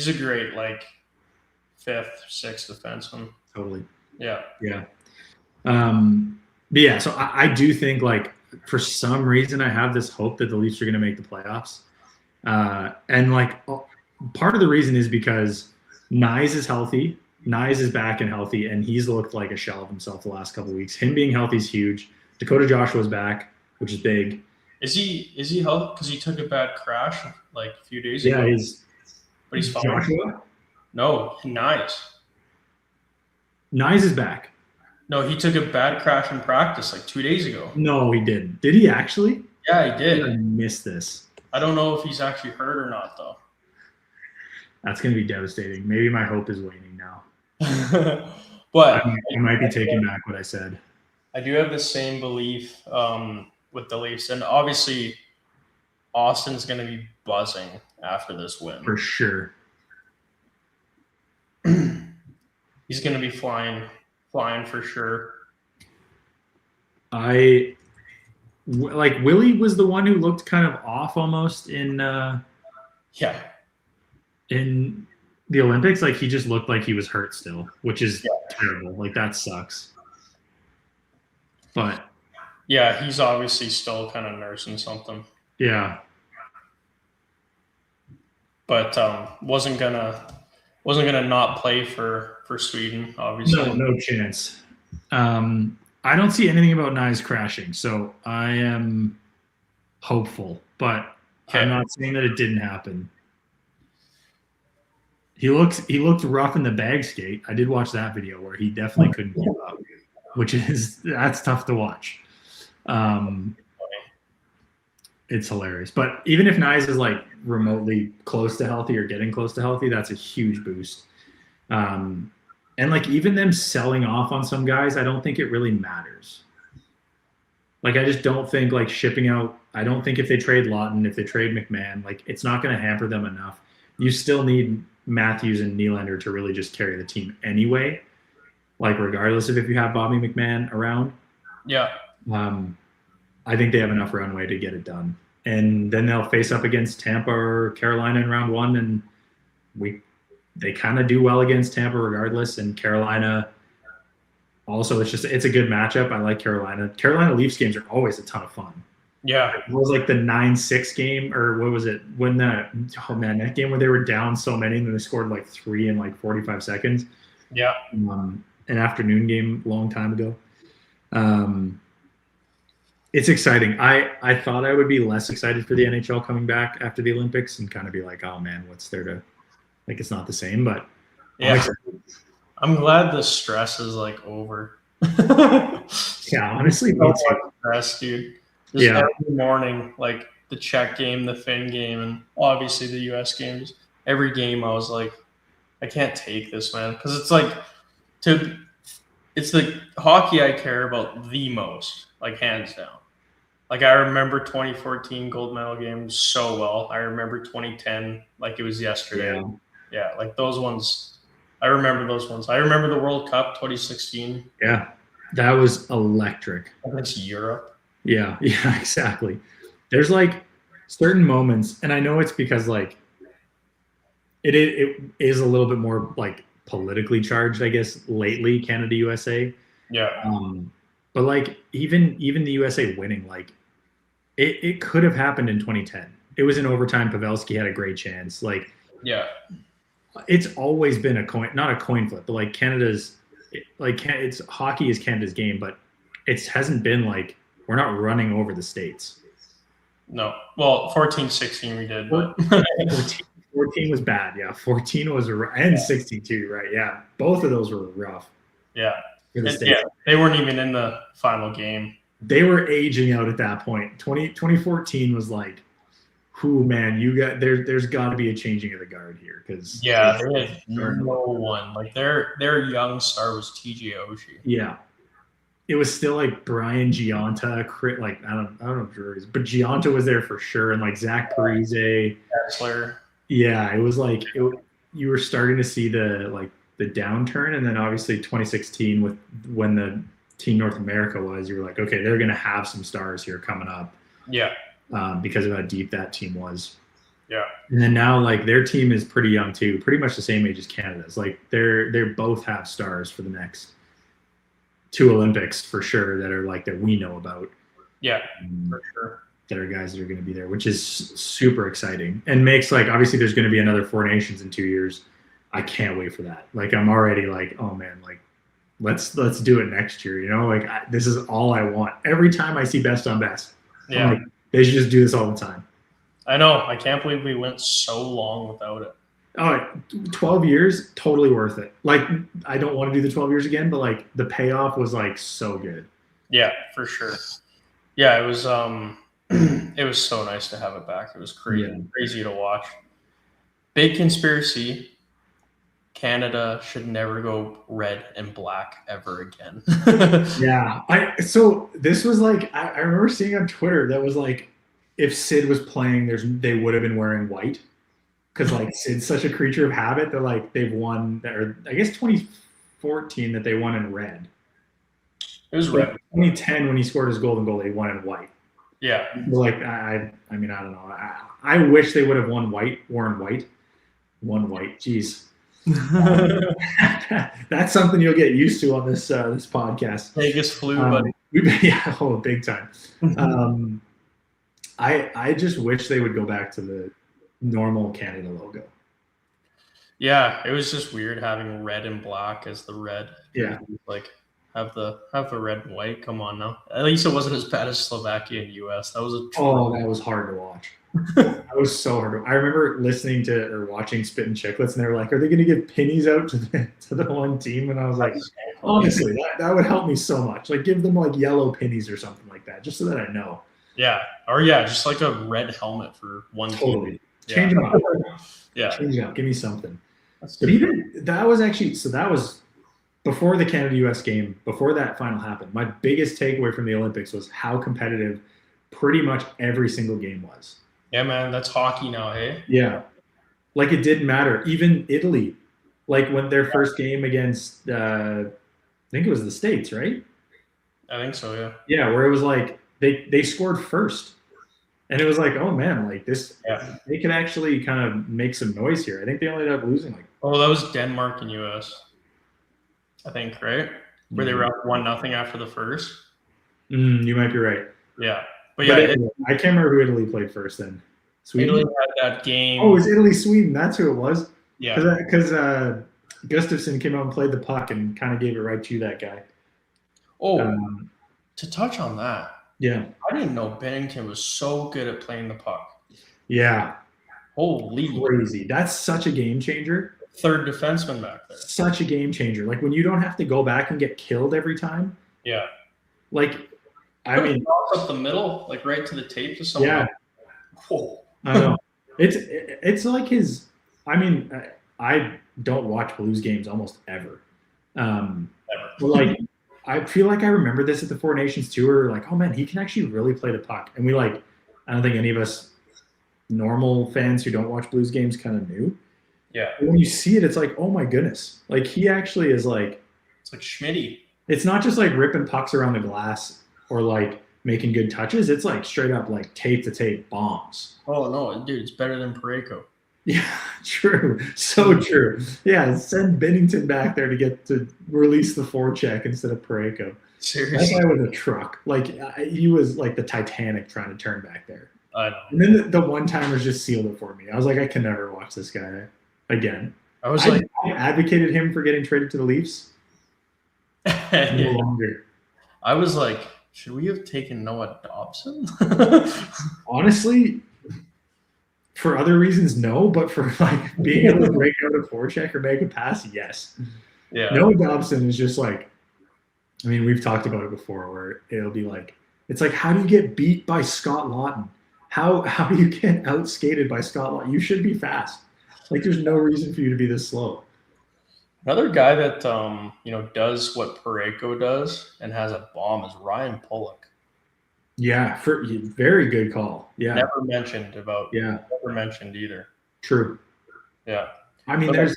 a great like fifth, sixth defenseman. Totally. Yeah. Yeah. But yeah, so I do think like for some reason I have this hope that the Leafs are going to make the playoffs, and like part of the reason is because Nyes is healthy. Nyes is back and healthy, and he's looked like a shell of himself the last couple of weeks. Him being healthy is huge. Dakota Joshua's back, which is big. Is he healthy? Because he took a bad crash like a few days ago. Yeah, but he's fine. Joshua? No, Nyes. Nyes is back. No, he took a bad crash in practice like 2 days ago. No, he didn't. Did he actually? Yeah, he did. I missed this. I don't know if he's actually hurt or not, though. That's going to be devastating. Maybe my hope is waning now. But I might be taking back what I said. I do have the same belief with the Leafs. And obviously, Austin's going to be buzzing after this win. For sure. He's going to be flying for sure. Willie was the one who looked kind of off almost in the Olympics. Like he just looked like he was hurt still, which is terrible. Like that sucks. But yeah, he's obviously still kind of nursing something. Yeah. But wasn't gonna not play for Sweden, obviously. No chance. I don't see anything about Nyes crashing, so I am hopeful, but I'm not saying that it didn't happen. He looked rough in the bag skate. I did watch that video where he definitely couldn't keep up, that's tough to watch. It's hilarious. But even if Nyes is like remotely close to healthy or getting close to healthy, that's a huge boost. And like even them selling off on some guys, I don't think it really matters. Like I just don't think like shipping out. I don't think if they trade Lawton, if they trade McMahon, like it's not going to hamper them enough. You still need Matthews and Nylander to really just carry the team anyway. Like regardless of if you have Bobby McMahon around. Yeah. I think they have enough runway to get it done. And then they'll face up against Tampa or Carolina in round one, and they kind of do well against Tampa regardless. And Carolina also, it's a good matchup. I like Carolina. Carolina Leafs games are always a ton of fun. Yeah. It was like the 9-6 game, or what was it? That game where they were down so many and then they scored like 3 in like 45 seconds. Yeah. An afternoon game a long time ago. It's exciting. I thought I would be less excited for the NHL coming back after the Olympics and kind of be like, oh man, what's there to like? It's not the same, but yeah, I'm glad the stress is like over. Yeah, honestly, so much stress, dude. Just yeah. Every morning, like the Czech game, the Finn game, and obviously the U.S. games. Every game, I was like, I can't take this, man, because it's like it's the hockey I care about the most, like hands down. Like I remember 2014 gold medal games so well. I remember 2010 like it was yesterday. Yeah, like those ones. I remember those ones. I remember the World Cup 2016. Yeah, that was electric. Against Europe. Yeah, exactly. There's like certain moments, and I know it's because like it is a little bit more like politically charged, I guess, lately, Canada USA. Yeah. But like even the USA winning, like it could have happened in 2010. It was in overtime. Pavelski had a great chance. Like it's always been not a coin flip, but like it's hockey is Canada's game, but it hasn't been like we're not running over the States. No. Well, 14-16 we did, but 14 was bad. Yeah, 14 was and 16 too. Right? Yeah, both of those were rough. Yeah. For the States. Yeah, they weren't even in the final game. They were aging out at that point. 2014 was like, who man, you got there's got to be a changing of the guard here because they had no one. Like their young star was TJ Oshie. Yeah, it was still like Brian Giunta, like I don't know if Drury is, but Giunta was there for sure, and like Zach Parise. Kessler. Yeah, it was like you were starting to see the downturn, and then obviously 2016 with when the Team North America was, you were like, okay, they're going to have some stars here coming up. Yeah. Because of how deep that team was. Yeah. And then now, like, their team is pretty young too, pretty much the same age as Canada's. Like, they're both have stars for the next 2 Olympics for sure that are like that we know about. Yeah, for sure. That are guys that are going to be there, which is super exciting and makes like obviously there's going to be another 4 Nations in 2 years. I can't wait for that. Like, I'm already like, oh man, like let's do it next year. You know, like this is all I want. Every time I see best on best, yeah. I'm like, they should just do this all the time. I know. I can't believe we went so long without it. Oh, 12 years, totally worth it. Like, I don't want to do the 12 years again, but like the payoff was like so good. Yeah, for sure. Yeah, it was it was so nice to have it back. It was crazy to watch. Big conspiracy. Canada should never go red and black ever again. Yeah. So this was like, I remember seeing on Twitter that was like, if Sid was playing, they would have been wearing white. Because like Sid's such a creature of habit that like they've won, or I guess 2014 that they won in red. It was red. 2010 when he scored his golden goal, they won in white. Yeah. Like I mean, I don't know. I wish they would have worn white. Won white. Jeez. That's something you'll get used to on this podcast. Vegas flu, buddy. Yeah, big time. I just wish they would go back to the normal Canada logo. Yeah, it was just weird having red and black as the red. Yeah, like have the red and white. Come on now. At least it wasn't as bad as Slovakia and US. That was that was hard to watch. That was so hard. I remember listening to or watching Spittin' Chicklets, and they were like, "Are they going to give pennies out to the one team?" And I was like, honestly, that would help me so much. Like, give them like yellow pennies or something like that, just so that I know. Yeah, or just like a red helmet for one totally. team. Change them up. Yeah, change it up. Give me something. But even that was before the Canada-US game. Before that final happened, my biggest takeaway from the Olympics was how competitive pretty much every single game was. Yeah, man, that's hockey now, hey? Yeah. Like, it didn't matter. Even Italy, like when their first game against, I think it was the States, right? I think so, yeah. Yeah, where it was like they scored first. And it was like, oh man, like this, they can actually kind of make some noise here. I think they only ended up losing Oh, that was Denmark and US, I think, right? Where they were up 1-0 after the first. You might be right. Yeah. But I can't remember who Italy played first then. Sweden? Italy had that game. Oh, it was Italy-Sweden. That's who it was. Yeah. Because Gustafsson came out and played the puck and kind of gave it right to that guy. Oh, to touch on that. Yeah. I didn't know Bennington was so good at playing the puck. Yeah. Holy. Crazy. That's such a game changer. Third defenseman back there. Such a game changer. Like, when you don't have to go back and get killed every time. Yeah. Like, I mean, up the middle, like right to the tape to someone. Yeah. Whoa. I know. It's like his. I mean, I don't watch Blues games almost ever. Never. But like, I feel like I remember this at the 4 Nations tour. Like, oh man, he can actually really play the puck. And I don't think any of us normal fans who don't watch Blues games kind of knew. Yeah. But when you see it, it's like, oh my goodness. Like, he actually is like. It's like Schmitty. It's not just like ripping pucks around the glass or like making good touches. It's like straight up like tape to tape bombs. Oh no, dude, it's better than Parayko. Yeah, true. So true. Yeah, send Bennington back there to get to release the forecheck instead of Parayko. Seriously. That guy was a truck. Like, he was like the Titanic trying to turn back there. I know. And then the one-timers just sealed it for me. I was like, I can never watch this guy again. I advocated him for getting traded to the Leafs. No longer. I was like, should we have taken Noah Dobson? Honestly, for other reasons, no. But for like being able to break out a forecheck or make a pass, yes. Yeah. Noah Dobson is just like, I mean, we've talked about it before where it'll be like, it's like, how do you get beat by Scott Lawton? How do you get outskated by Scott Lawton? You should be fast. Like, there's no reason for you to be this slow. Another guy that does what Parayko does and has a bomb is Ryan Pollock. Yeah, very good call. Yeah, Never mentioned either. True. Yeah, I mean, But there's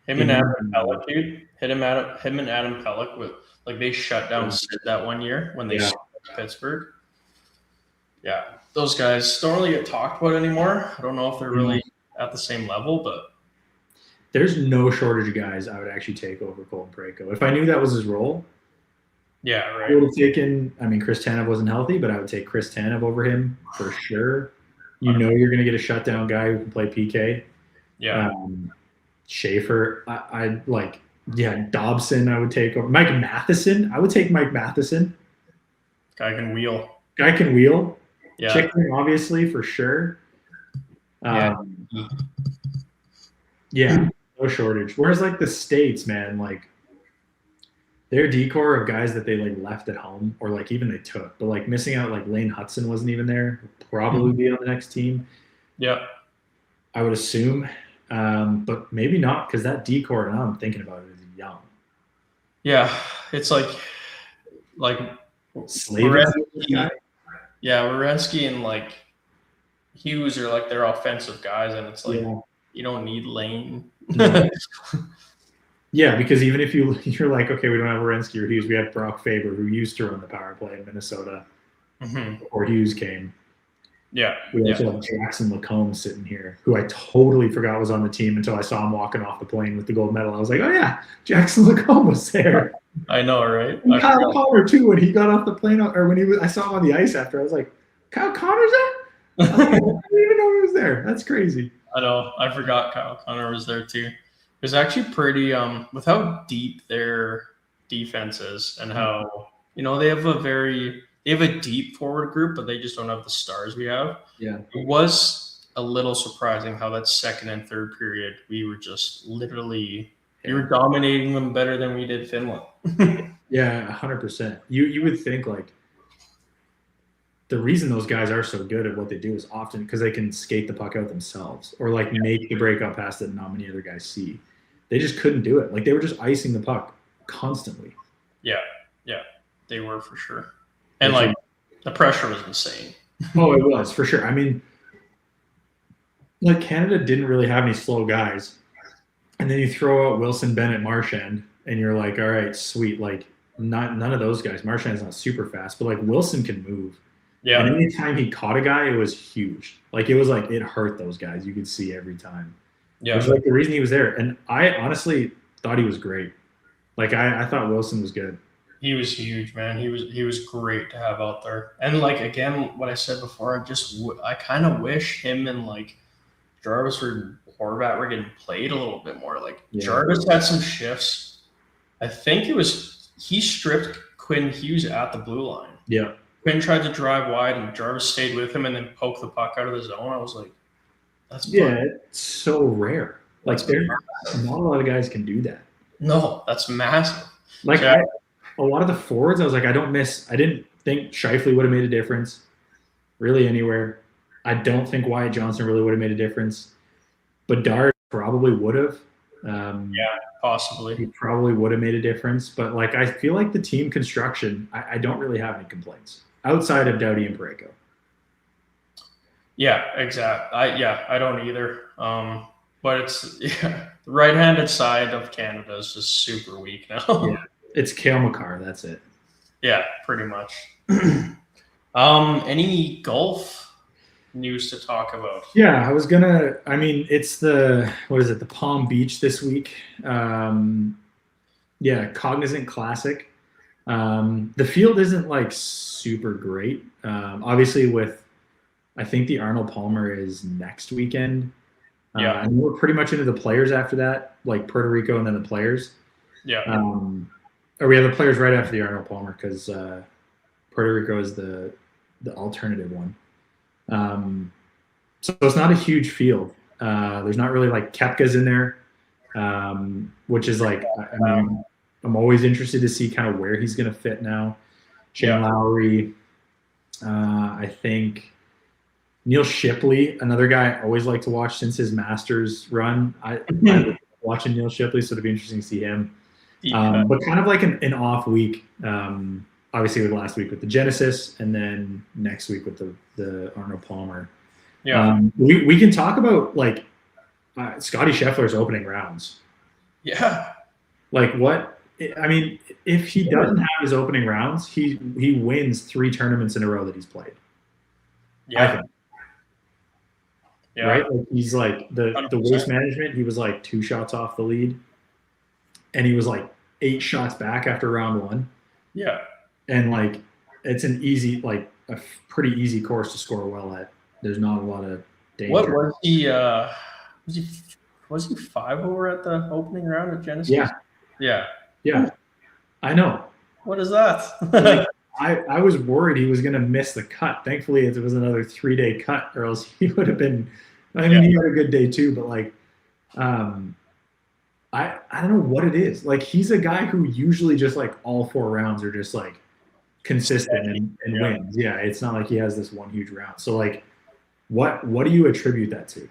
him and Adam Pellick, dude. Him and Adam Pellick with they shut down Sid that one year when they Yeah. swept Pittsburgh. Yeah, those guys don't really get talked about anymore. I don't know if they're really at the same level, but there's no shortage of guys I would actually take over Colton Parayko. If I knew that was his role, yeah, I right. would have taken, I mean, Chris Tanev wasn't healthy, but I would take Chris Tanev over him for sure. You know you're going to get a shutdown guy who can play PK. Yeah, Schaefer, I like, Dobson I would take over. Mike Matheson, I would take Mike Matheson. guy can wheel. Guy can wheel. Yeah, Chicken, obviously, for sure. Yeah. No shortage. Whereas, like, the States, man, like, their decor of guys that they, like, left at home or, like, even they took. But, like, missing out, like, Lane Hudson wasn't even there. Probably be on the next team. Yeah, I would assume. But maybe not because that decor, now I'm thinking about it, is young. yeah. It's like Slavin. yeah, Werenski and like Hughes are like their offensive guys, and it's like you don't need Lane. Yeah, because even if you're like, okay, we don't have Werenski or Hughes, we have Brock Faber, who used to run the power play in Minnesota before Hughes came. Yeah. We also have Jackson Lacombe sitting here, who I totally forgot was on the team until I saw him walking off the plane with the gold medal. I was like, oh yeah, Jackson Lacombe was there. I know, right? And Kyle Connor too, when he got off the plane, or when I saw him on the ice after, I was like, Kyle Connor's there? I didn't even know he was there. That's crazy. I know. I forgot Kyle Connor was there too. It was actually pretty with how deep their defense is and how they have a deep forward group, but they just don't have the stars we have. Yeah. It was a little surprising how that second and third period we were just literally we were dominating them better than we did Finland. Yeah, 100%. You would think like the reason those guys are so good at what they do is often because they can skate the puck out themselves or like make the breakout pass that not many other guys see. They just couldn't do it. Like they were just icing the puck constantly. Yeah, they were for sure. And like the pressure was insane. Oh, it was for sure. I mean, like Canada didn't really have any slow guys, and then you throw out Wilson, Bennett, Marchand, and you're like, all right, sweet. Like none of those guys. Marchand's not super fast, but like Wilson can move. Yeah. And anytime he caught a guy, it was huge. Like it was like it hurt those guys. You could see every time. Yeah. It was like the reason he was there. And I honestly thought he was great. Like I thought Wilson was good. He was huge, man. He was great to have out there. And like again, what I said before, I kind of wish him and like Jarvis or Horvat were getting played a little bit more. Like Jarvis had some shifts. I think he stripped Quinn Hughes at the blue line. Yeah. Quinn tried to drive wide and Jarvis stayed with him and then poked the puck out of the zone. I was like, that's fun. It's so rare. Like not a lot of guys can do that. No, that's massive. Like a lot of the forwards, I was like, I didn't think Scheifele would have made a difference really anywhere. I don't think Wyatt Johnson really would have made a difference. Bedard probably would have. Possibly. He probably would have made a difference. But like I feel like the team construction, I don't really have any complaints outside of Doughty and Parayko. Yeah, exactly. I don't either. But it's the right-handed side of Canada is just super weak now. Yeah. It's Cale Makar. That's it. Yeah, pretty much. Any golf news to talk about? Yeah, it's the Palm Beach this week. Cognizant Classic. The field isn't like super great. Obviously I think the Arnold Palmer is next weekend. And we're pretty much into the players after that, like Puerto Rico and then the players. Yeah. Or we have the players right after the Arnold Palmer because Puerto Rico is the alternative one. So it's not a huge field. There's not really like Koepka's in there, which is like, I mean, I'm always interested to see kind of where he's going to fit now. Shane Lowry, I think Neil Shipley, another guy I always like to watch since his Masters run. I was watching Neil Shipley, so it'll be interesting to see him. But kind of like an off week, obviously with last week with the Genesis, and then next week with the Arnold Palmer. Yeah. We can talk about like Scotty Scheffler's opening rounds. Yeah. Like what? I mean, if he doesn't have his opening rounds, he wins 3 tournaments in a row that he's played. Yeah. Right? Like he's like the waste management, he was like 2 shots off the lead. And he was like 8 shots back after round 1. Yeah. And like it's an easy, like a pretty easy course to score well at. There's not a lot of danger. What was he? Was he 5 over at the opening round at Genesis? Yeah. Yeah. Yeah. I know. What is that? Like, I was worried he was going to miss the cut. Thankfully, it was another 3-day cut, or else he would have been. I mean, he had a good day too, but like, I don't know what it is. Like, he's a guy who usually just like all 4 rounds are just like consistent and wins. Yeah, it's not like he has this one huge round. So like, what do you attribute that to?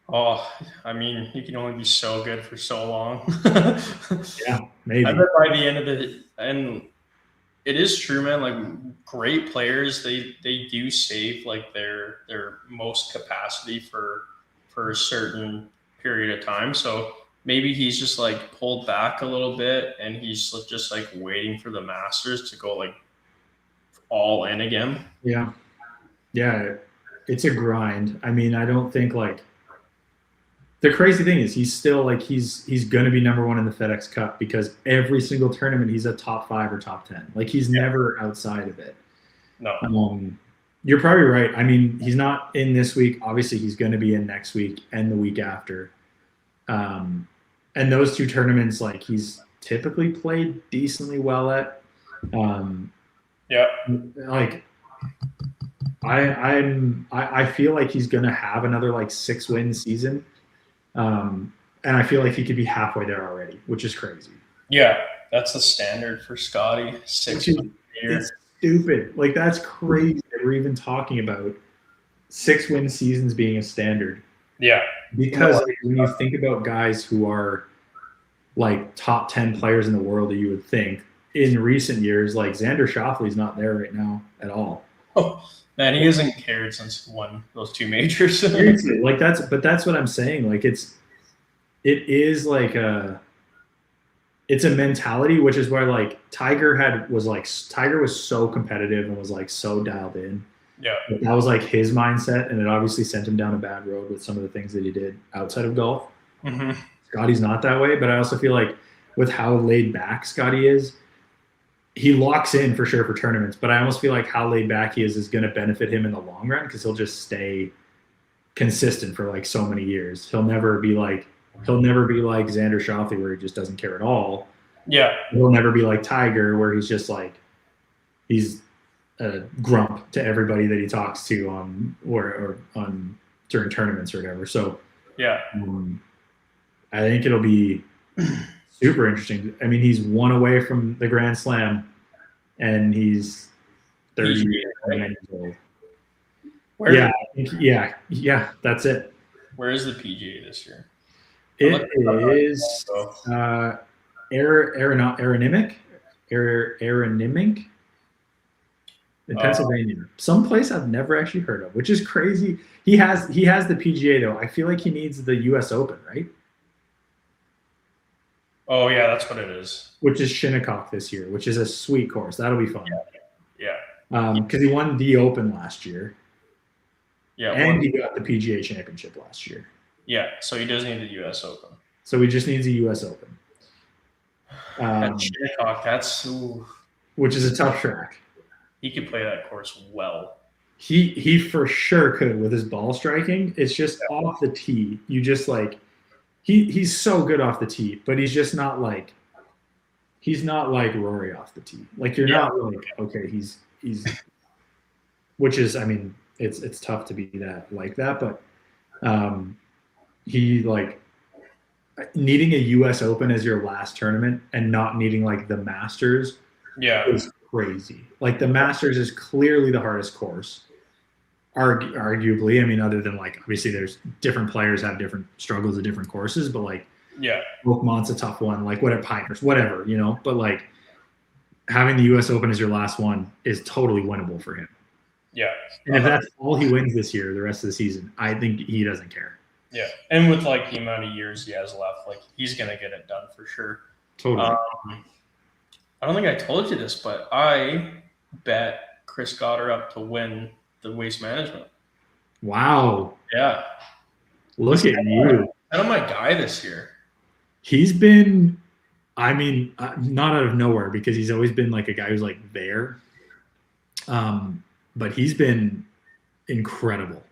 Oh, I mean, he can only be so good for so long. Yeah, maybe. I bet by the end of it, and it is true, man. Like great players, they do save like their most capacity for a certain period of time. So maybe he's just like pulled back a little bit, and he's just like waiting for the Masters to go like all in again. Yeah, it's a grind. I mean, I don't think like. The crazy thing is he's still like he's going to be number 1 in the FedEx Cup because every single tournament he's a top 5 or top 10. Like he's never outside of it. No. You're probably right. I mean, he's not in this week. Obviously, he's going to be in next week and the week after. And those 2 tournaments, like he's typically played decently well at. Like I feel like he's going to have another like 6-win season. And I feel like he could be halfway there already, which is crazy. Yeah, that's the standard for Scotty. 6 wins a year. It's stupid. Like that's crazy that we're even talking about 6-win seasons being a standard. Yeah. Because like, when you think about guys who are like top 10 players in the world that you would think in recent years, like Xander Schauffele's not there right now at all. Oh. Man, he hasn't cared since he won those 2 majors. Seriously, like that's what I'm saying. Like it is like it's a mentality, which is where like Tiger was so competitive and was like so dialed in. Yeah, that was like his mindset, and it obviously sent him down a bad road with some of the things that he did outside of golf. Mm-hmm. Scotty's not that way, but I also feel like with how laid back Scotty is. He locks in for sure for tournaments, but I almost feel like how laid back he is going to benefit him in the long run because he'll just stay consistent for like so many years. He'll never be like Xander Schauffele where he just doesn't care at all. Yeah. He'll never be like Tiger where he's just like he's a grump to everybody that he talks to on during tournaments or whatever. So yeah, I think it'll be super interesting. I mean, he's 1 away from the Grand Slam, and he's 39 years old. Yeah, that's it. Where is the PGA this year? It is Aeronymink in Pennsylvania. Someplace I've never actually heard of, which is crazy. He has the PGA though. I feel like he needs the US Open, right? Oh yeah, that's what it is. Which is Shinnecock this year, which is a sweet course. That'll be fun. Yeah. Because he won the Open last year. Yeah. And he got the PGA Championship last year. Yeah, so he does need the US Open. So he just needs a US Open. Shinnecock, which is a tough track. He could play that course well. He for sure could with his ball striking. It's just off the tee. You just like he's so good off the tee, but he's just not like he's not like Rory off the tee. Like you're Yeah. not like, okay, he's which is, I mean, it's tough to be that like that, but he like needing a US Open as your last tournament and not needing like the Masters Yeah. is crazy. Like the Masters is clearly the hardest course. Arguably, I mean, other than like obviously there's different players have different struggles at different courses, but like Yeah. Oakmont's a tough one, like whatever, Pinehurst, whatever, you know. But like having the US Open as your last one is totally winnable for him. Yeah. And if that's all he wins this year, the rest of the season, I think he doesn't care. Yeah. And with like the amount of years he has left, like he's gonna get it done for sure. Totally. I don't think I told you this, but I bet Chris Goddard up to win the Waste Management. Wow. Yeah. Look at you. Kind of my guy this year. He's been, I mean, not out of nowhere because he's always been like a guy who's like there. But he's been incredible.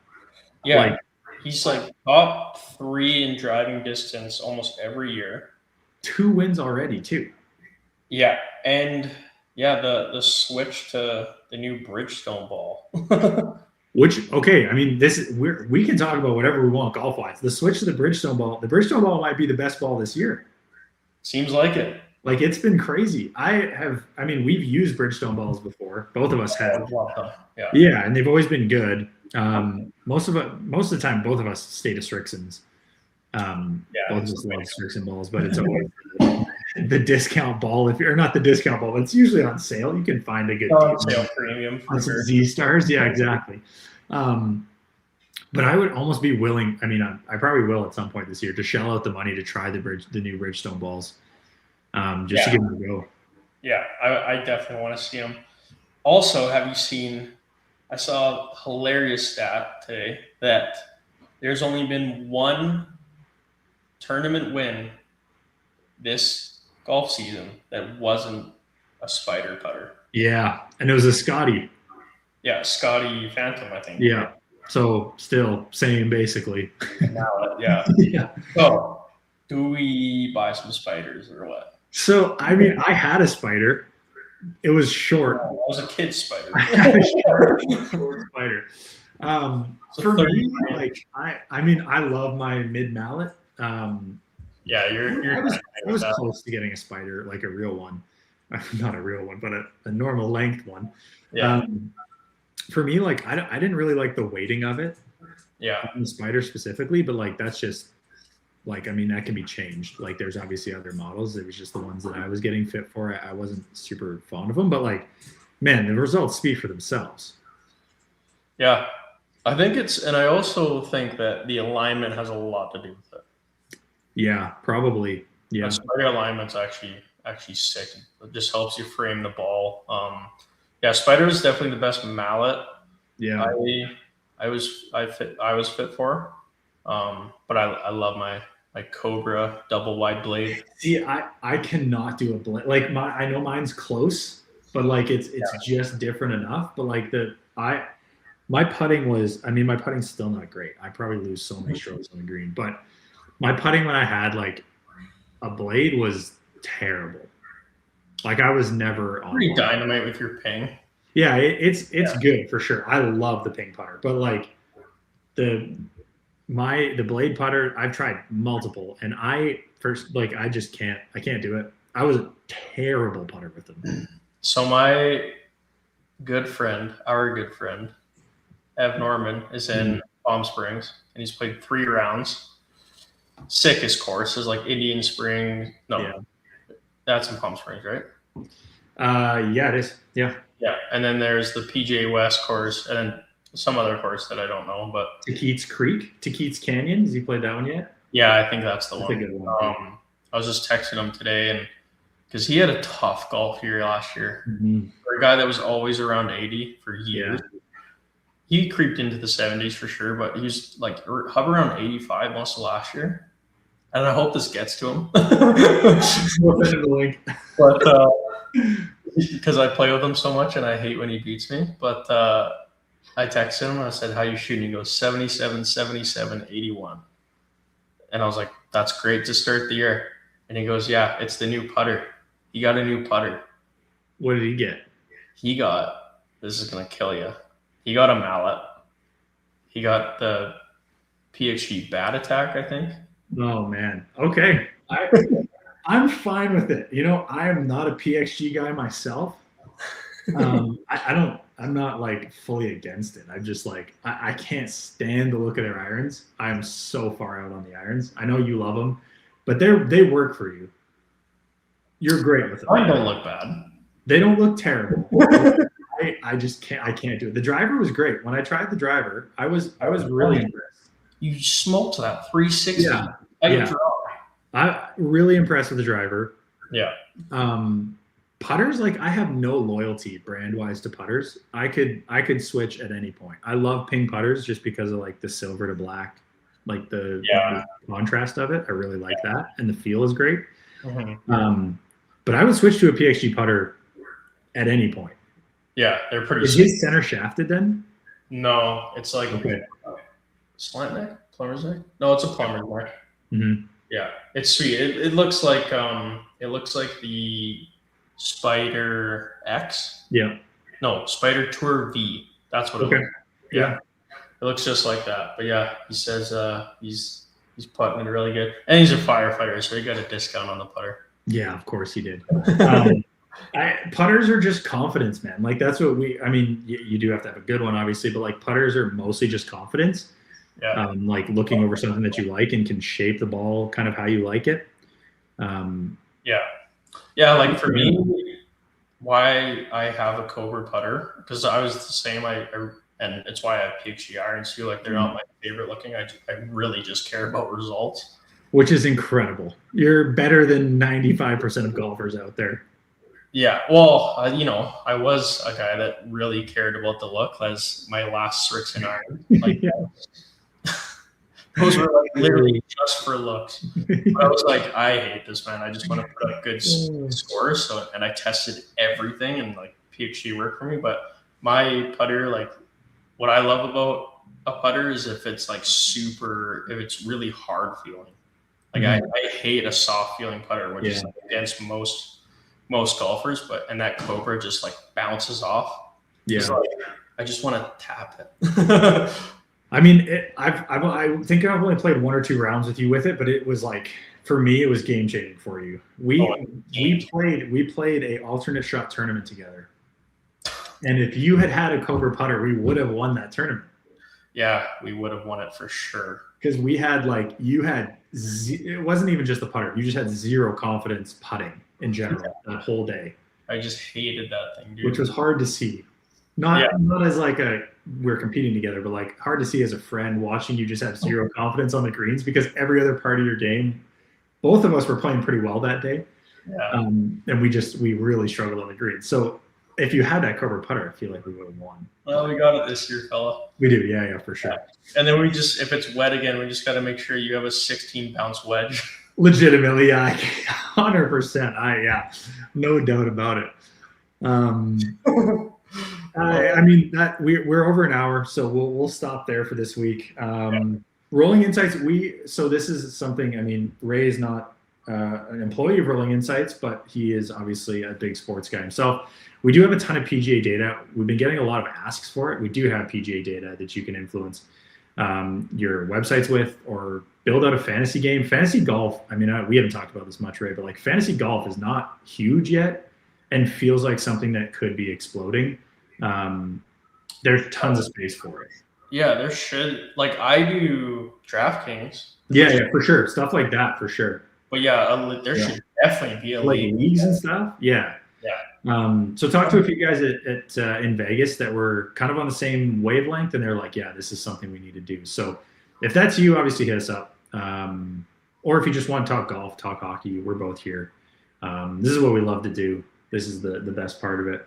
Yeah. Like, he's like top 3 in driving distance almost every year. 2 wins already too. Yeah. And yeah, the switch to the new Bridgestone ball. Which, okay, I mean, we can talk about whatever we want golf wise. The switch to the Bridgestone ball might be the best ball this year. Seems like it. Like it's been crazy. We've used Bridgestone balls before. Both of us have. Yeah. Yeah, and they've always been good. Most of the time, both of us stay to Strixon's. Both just love Strixon balls, but it's always the discount ball. Or not the discount ball, but it's usually on sale. You can find a good deal. Sale premium On some Z Stars. Yeah, exactly. But I would almost be willing. I mean, I probably will at some point this year to shell out the money to try the new Bridgestone balls, just to give them a go. Yeah, I definitely want to see them. Also, have you seen? I saw a hilarious stat today that there's only been one tournament win this golf season that wasn't a Spider putter. Yeah, and it was a Scotty. Yeah, Scotty Phantom, I think. Yeah. So still same basically. Yeah. Yeah. So, do we buy some spiders or what? So I mean, I had a Spider. It was short. I was a kid spider. short Spider. For me, like I love my mid mallet. Yeah, I was close to getting a Spider, like a real one. Not a real one, but a normal length one. Yeah. For me, like I didn't really like the weighting of it. Yeah. The Spider specifically, but like that's just like, I mean, that can be changed. Like there's obviously other models. It was just the ones that I was getting fit for. I wasn't super fond of them, but like, man, the results speak for themselves. Yeah. I think and I also think that the alignment has a lot to do with it. Yeah, probably. Yeah. The Spider alignment's actually sick. It just helps you frame the ball. Yeah, Spider is definitely the best mallet. Yeah. I was fit for. But I love my Cobra double wide blade. See, I cannot do a blade. Like I know mine's close, but like it's just different enough. But like my putting's still not great. I probably lose so many strokes on the green. But my putting when I had like a blade was terrible. Like I was never on. Pretty dynamite with your ping. Yeah, it's good for sure. I love the ping putter, but like the blade putter, I've tried multiple, and I can't do it. I was a terrible putter with them. So my good friend, Ev Norman, is in Palm Springs, and he's played 3 rounds. Sickest course is like Indian Springs. No, that's in Palm Springs, right? Yeah, it is. Yeah. Yeah, and then there's the PGA West course, and then some other course that I don't know, but Tequit's Canyon. Has he played that one yet? Yeah, I think that's the one. A good one. I was just texting him today, and because he had a tough golf year last year. Mm-hmm. For a guy that was always around 80 for years, he creeped into the 70s for sure, but he was like hover around 85 most of last year. And I hope this gets to him. But because I play with him so much and I hate when he beats me. But I texted him and I said, "How you shooting?" He goes 77, 77, 81. And I was like, "That's great to start the year." And he goes, "Yeah, it's the new putter." He got a new putter. What did he get? He got, this is going to kill you. He got a mallet. He got the PXG Bat Attack, I think. Oh man. Okay. I'm fine with it. You know, I am not a PXG guy myself. I'm not like fully against it. I'm just like, I can't stand the look of their irons. I'm so far out on the irons. I know you love them, but they work for you. You're great with them. Mine don't look bad. They don't look terrible. I just can't. I can't do it. The driver was great. When I tried the driver, I was really impressed. You smoked that 360. Yeah. Yeah. I'm really impressed with the driver. Yeah. Putters, like I have no loyalty brand wise to putters. I could switch at any point. I love Ping putters just because of like the silver to black, like the contrast of it. I really like that, and the feel is great. Mm-hmm. But I would switch to a PXG putter at any point. Yeah, they're pretty. Is his center shafted then? No, it's like slant neck, plumber's neck. No, it's a plumber's neck. Mm-hmm. Yeah, it's sweet. It looks like the Spider X. Yeah. No, Spider Tour V. That's what it looks like. Yeah. It looks just like that. But yeah, he says he's putting it really good. And he's a firefighter, so he got a discount on the putter. Yeah, of course he did. Putters are just confidence, man. Like that's what you do have to have a good one, obviously, but like putters are mostly just confidence. Yeah. Like looking over something that you like and can shape the ball kind of how you like it. Yeah, like for me, why I have a Cobra putter, because I was the same. And it's why I have PXG irons too. Like they're not my favorite looking. I really just care about results. Which is incredible. You're better than 95% of golfers out there. Yeah, well, I was a guy that really cared about the look. As my last Srixon iron, like those were like literally just for looks. But I was like, I hate this, man. I just want to put up good scores. And I tested everything, and like PXG worked for me. But my putter, like what I love about a putter is if it's like if it's really hard feeling. Like I hate a soft feeling putter, which is like against most golfers, and that Cobra just like bounces off. Yeah. So I just want to tap it. I mean, I think I've only played 1 or 2 rounds with you with it, but it was like, for me, it was game changing for you. We played a alternate shot tournament together. And if you had a Cobra putter, we would have won that tournament. Yeah, we would have won it for sure. Because we had it wasn't even just the putter. You just had zero confidence putting in general that whole day. I just hated that thing, dude. Which was hard to see. Not as like we're competing together, but like hard to see as a friend watching you just have zero confidence on the greens, because every other part of your game, both of us were playing pretty well that day. Yeah. And we really struggled on the greens. So if you had that Cobra putter, I feel like we would have won. Well, we got it this year, fella. We do, yeah, for sure. And then if it's wet again, we just got to make sure you have a 16 bounce wedge. Legitimately, 100%. No doubt about it. I mean that we're over an hour, so we'll stop there for this week. Rolling Insights. So this is something. I mean, Ray is not an employee of Rolling Insights, but he is obviously a big sports guy himself. We do have a ton of PGA data. We've been getting a lot of asks for it. We do have PGA data that you can influence your websites with, or build out a fantasy game. Fantasy golf. I mean, we haven't talked about this much, Ray, but like fantasy golf is not huge yet, and feels like something that could be exploding. There's tons of space for it. Yeah, there should. Like I do DraftKings. Yeah, for sure. Stuff like that, for sure. But there should definitely be a league. Leagues and stuff. Yeah. So talk to a few guys at in Vegas that were kind of on the same wavelength, and they're like, yeah, this is something we need to do. So if that's you, obviously hit us up. Or if you just want to talk golf, talk hockey, we're both here. This is what we love to do. This is the best part of it.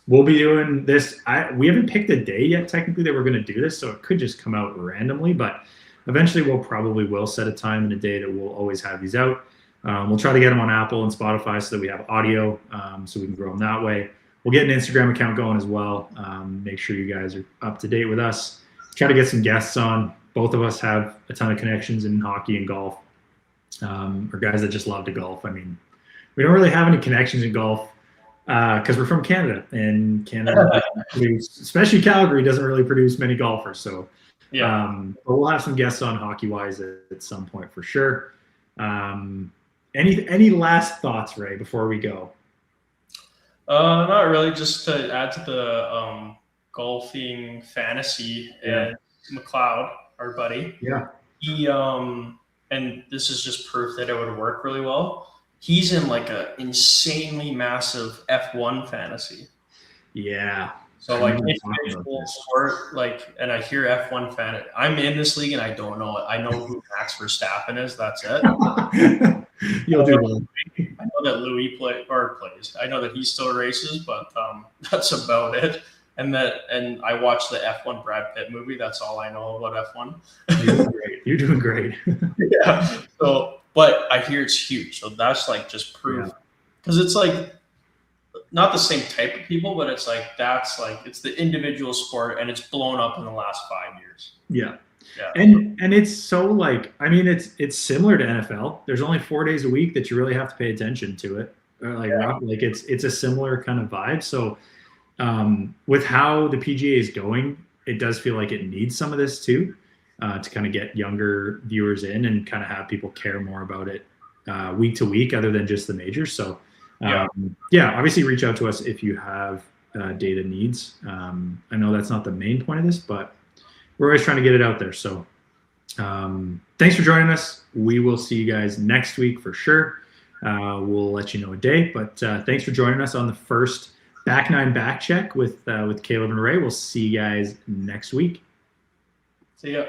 We'll be doing this. We haven't picked a day yet, technically, that we're going to do this, so it could just come out randomly. But eventually, we'll set a time and a day that we'll always have these out. We'll try to get them on Apple and Spotify so that we have audio, so we can grow them that way. We'll get an Instagram account going as well. Make sure you guys are up to date with us. Try to get some guests on. Both of us have a ton of connections in hockey and golf, or guys that just love to golf. I mean, we don't really have any connections in golf because we're from Canada, and Canada, doesn't produce, especially Calgary, doesn't really produce many golfers. So, but we'll have some guests on hockey wise at some point for sure. Any last thoughts, Ray, before we go? Not really. Just to add to the golfing fantasy, and McLeod, our buddy. Yeah. He and this is just proof that it would work really well. He's in like a insanely massive F1 fantasy. Yeah. So like individual sport, like, and I hear F1 fan. I'm in this league and I don't know it. I know who Max Verstappen is. That's it. You'll do well. I know that Louis plays. I know that he still races, but that's about it. And I watched the F1 Brad Pitt movie. That's all I know about F1. You're doing great. You're doing great. Yeah. So, but I hear it's huge. So that's like just proof, because it's like not the same type of people, but it's like it's the individual sport, and it's blown up in the last 5 years. Yeah. Yeah. And it's so like, I mean, it's similar to NFL. There's only 4 days a week that you really have to pay attention to it. Or like it's a similar kind of vibe. So with how the PGA is going, it does feel like it needs some of this too, to kind of get younger viewers in and kind of have people care more about it week to week, other than just the majors. So obviously reach out to us if you have data needs. I know that's not the main point of this, but we're always trying to get it out there. So thanks for joining us. We will see you guys next week for sure. We'll let you know a day, but thanks for joining us on the first Back Nine Back Check with Caleb and Ray. We'll see you guys next week. See ya.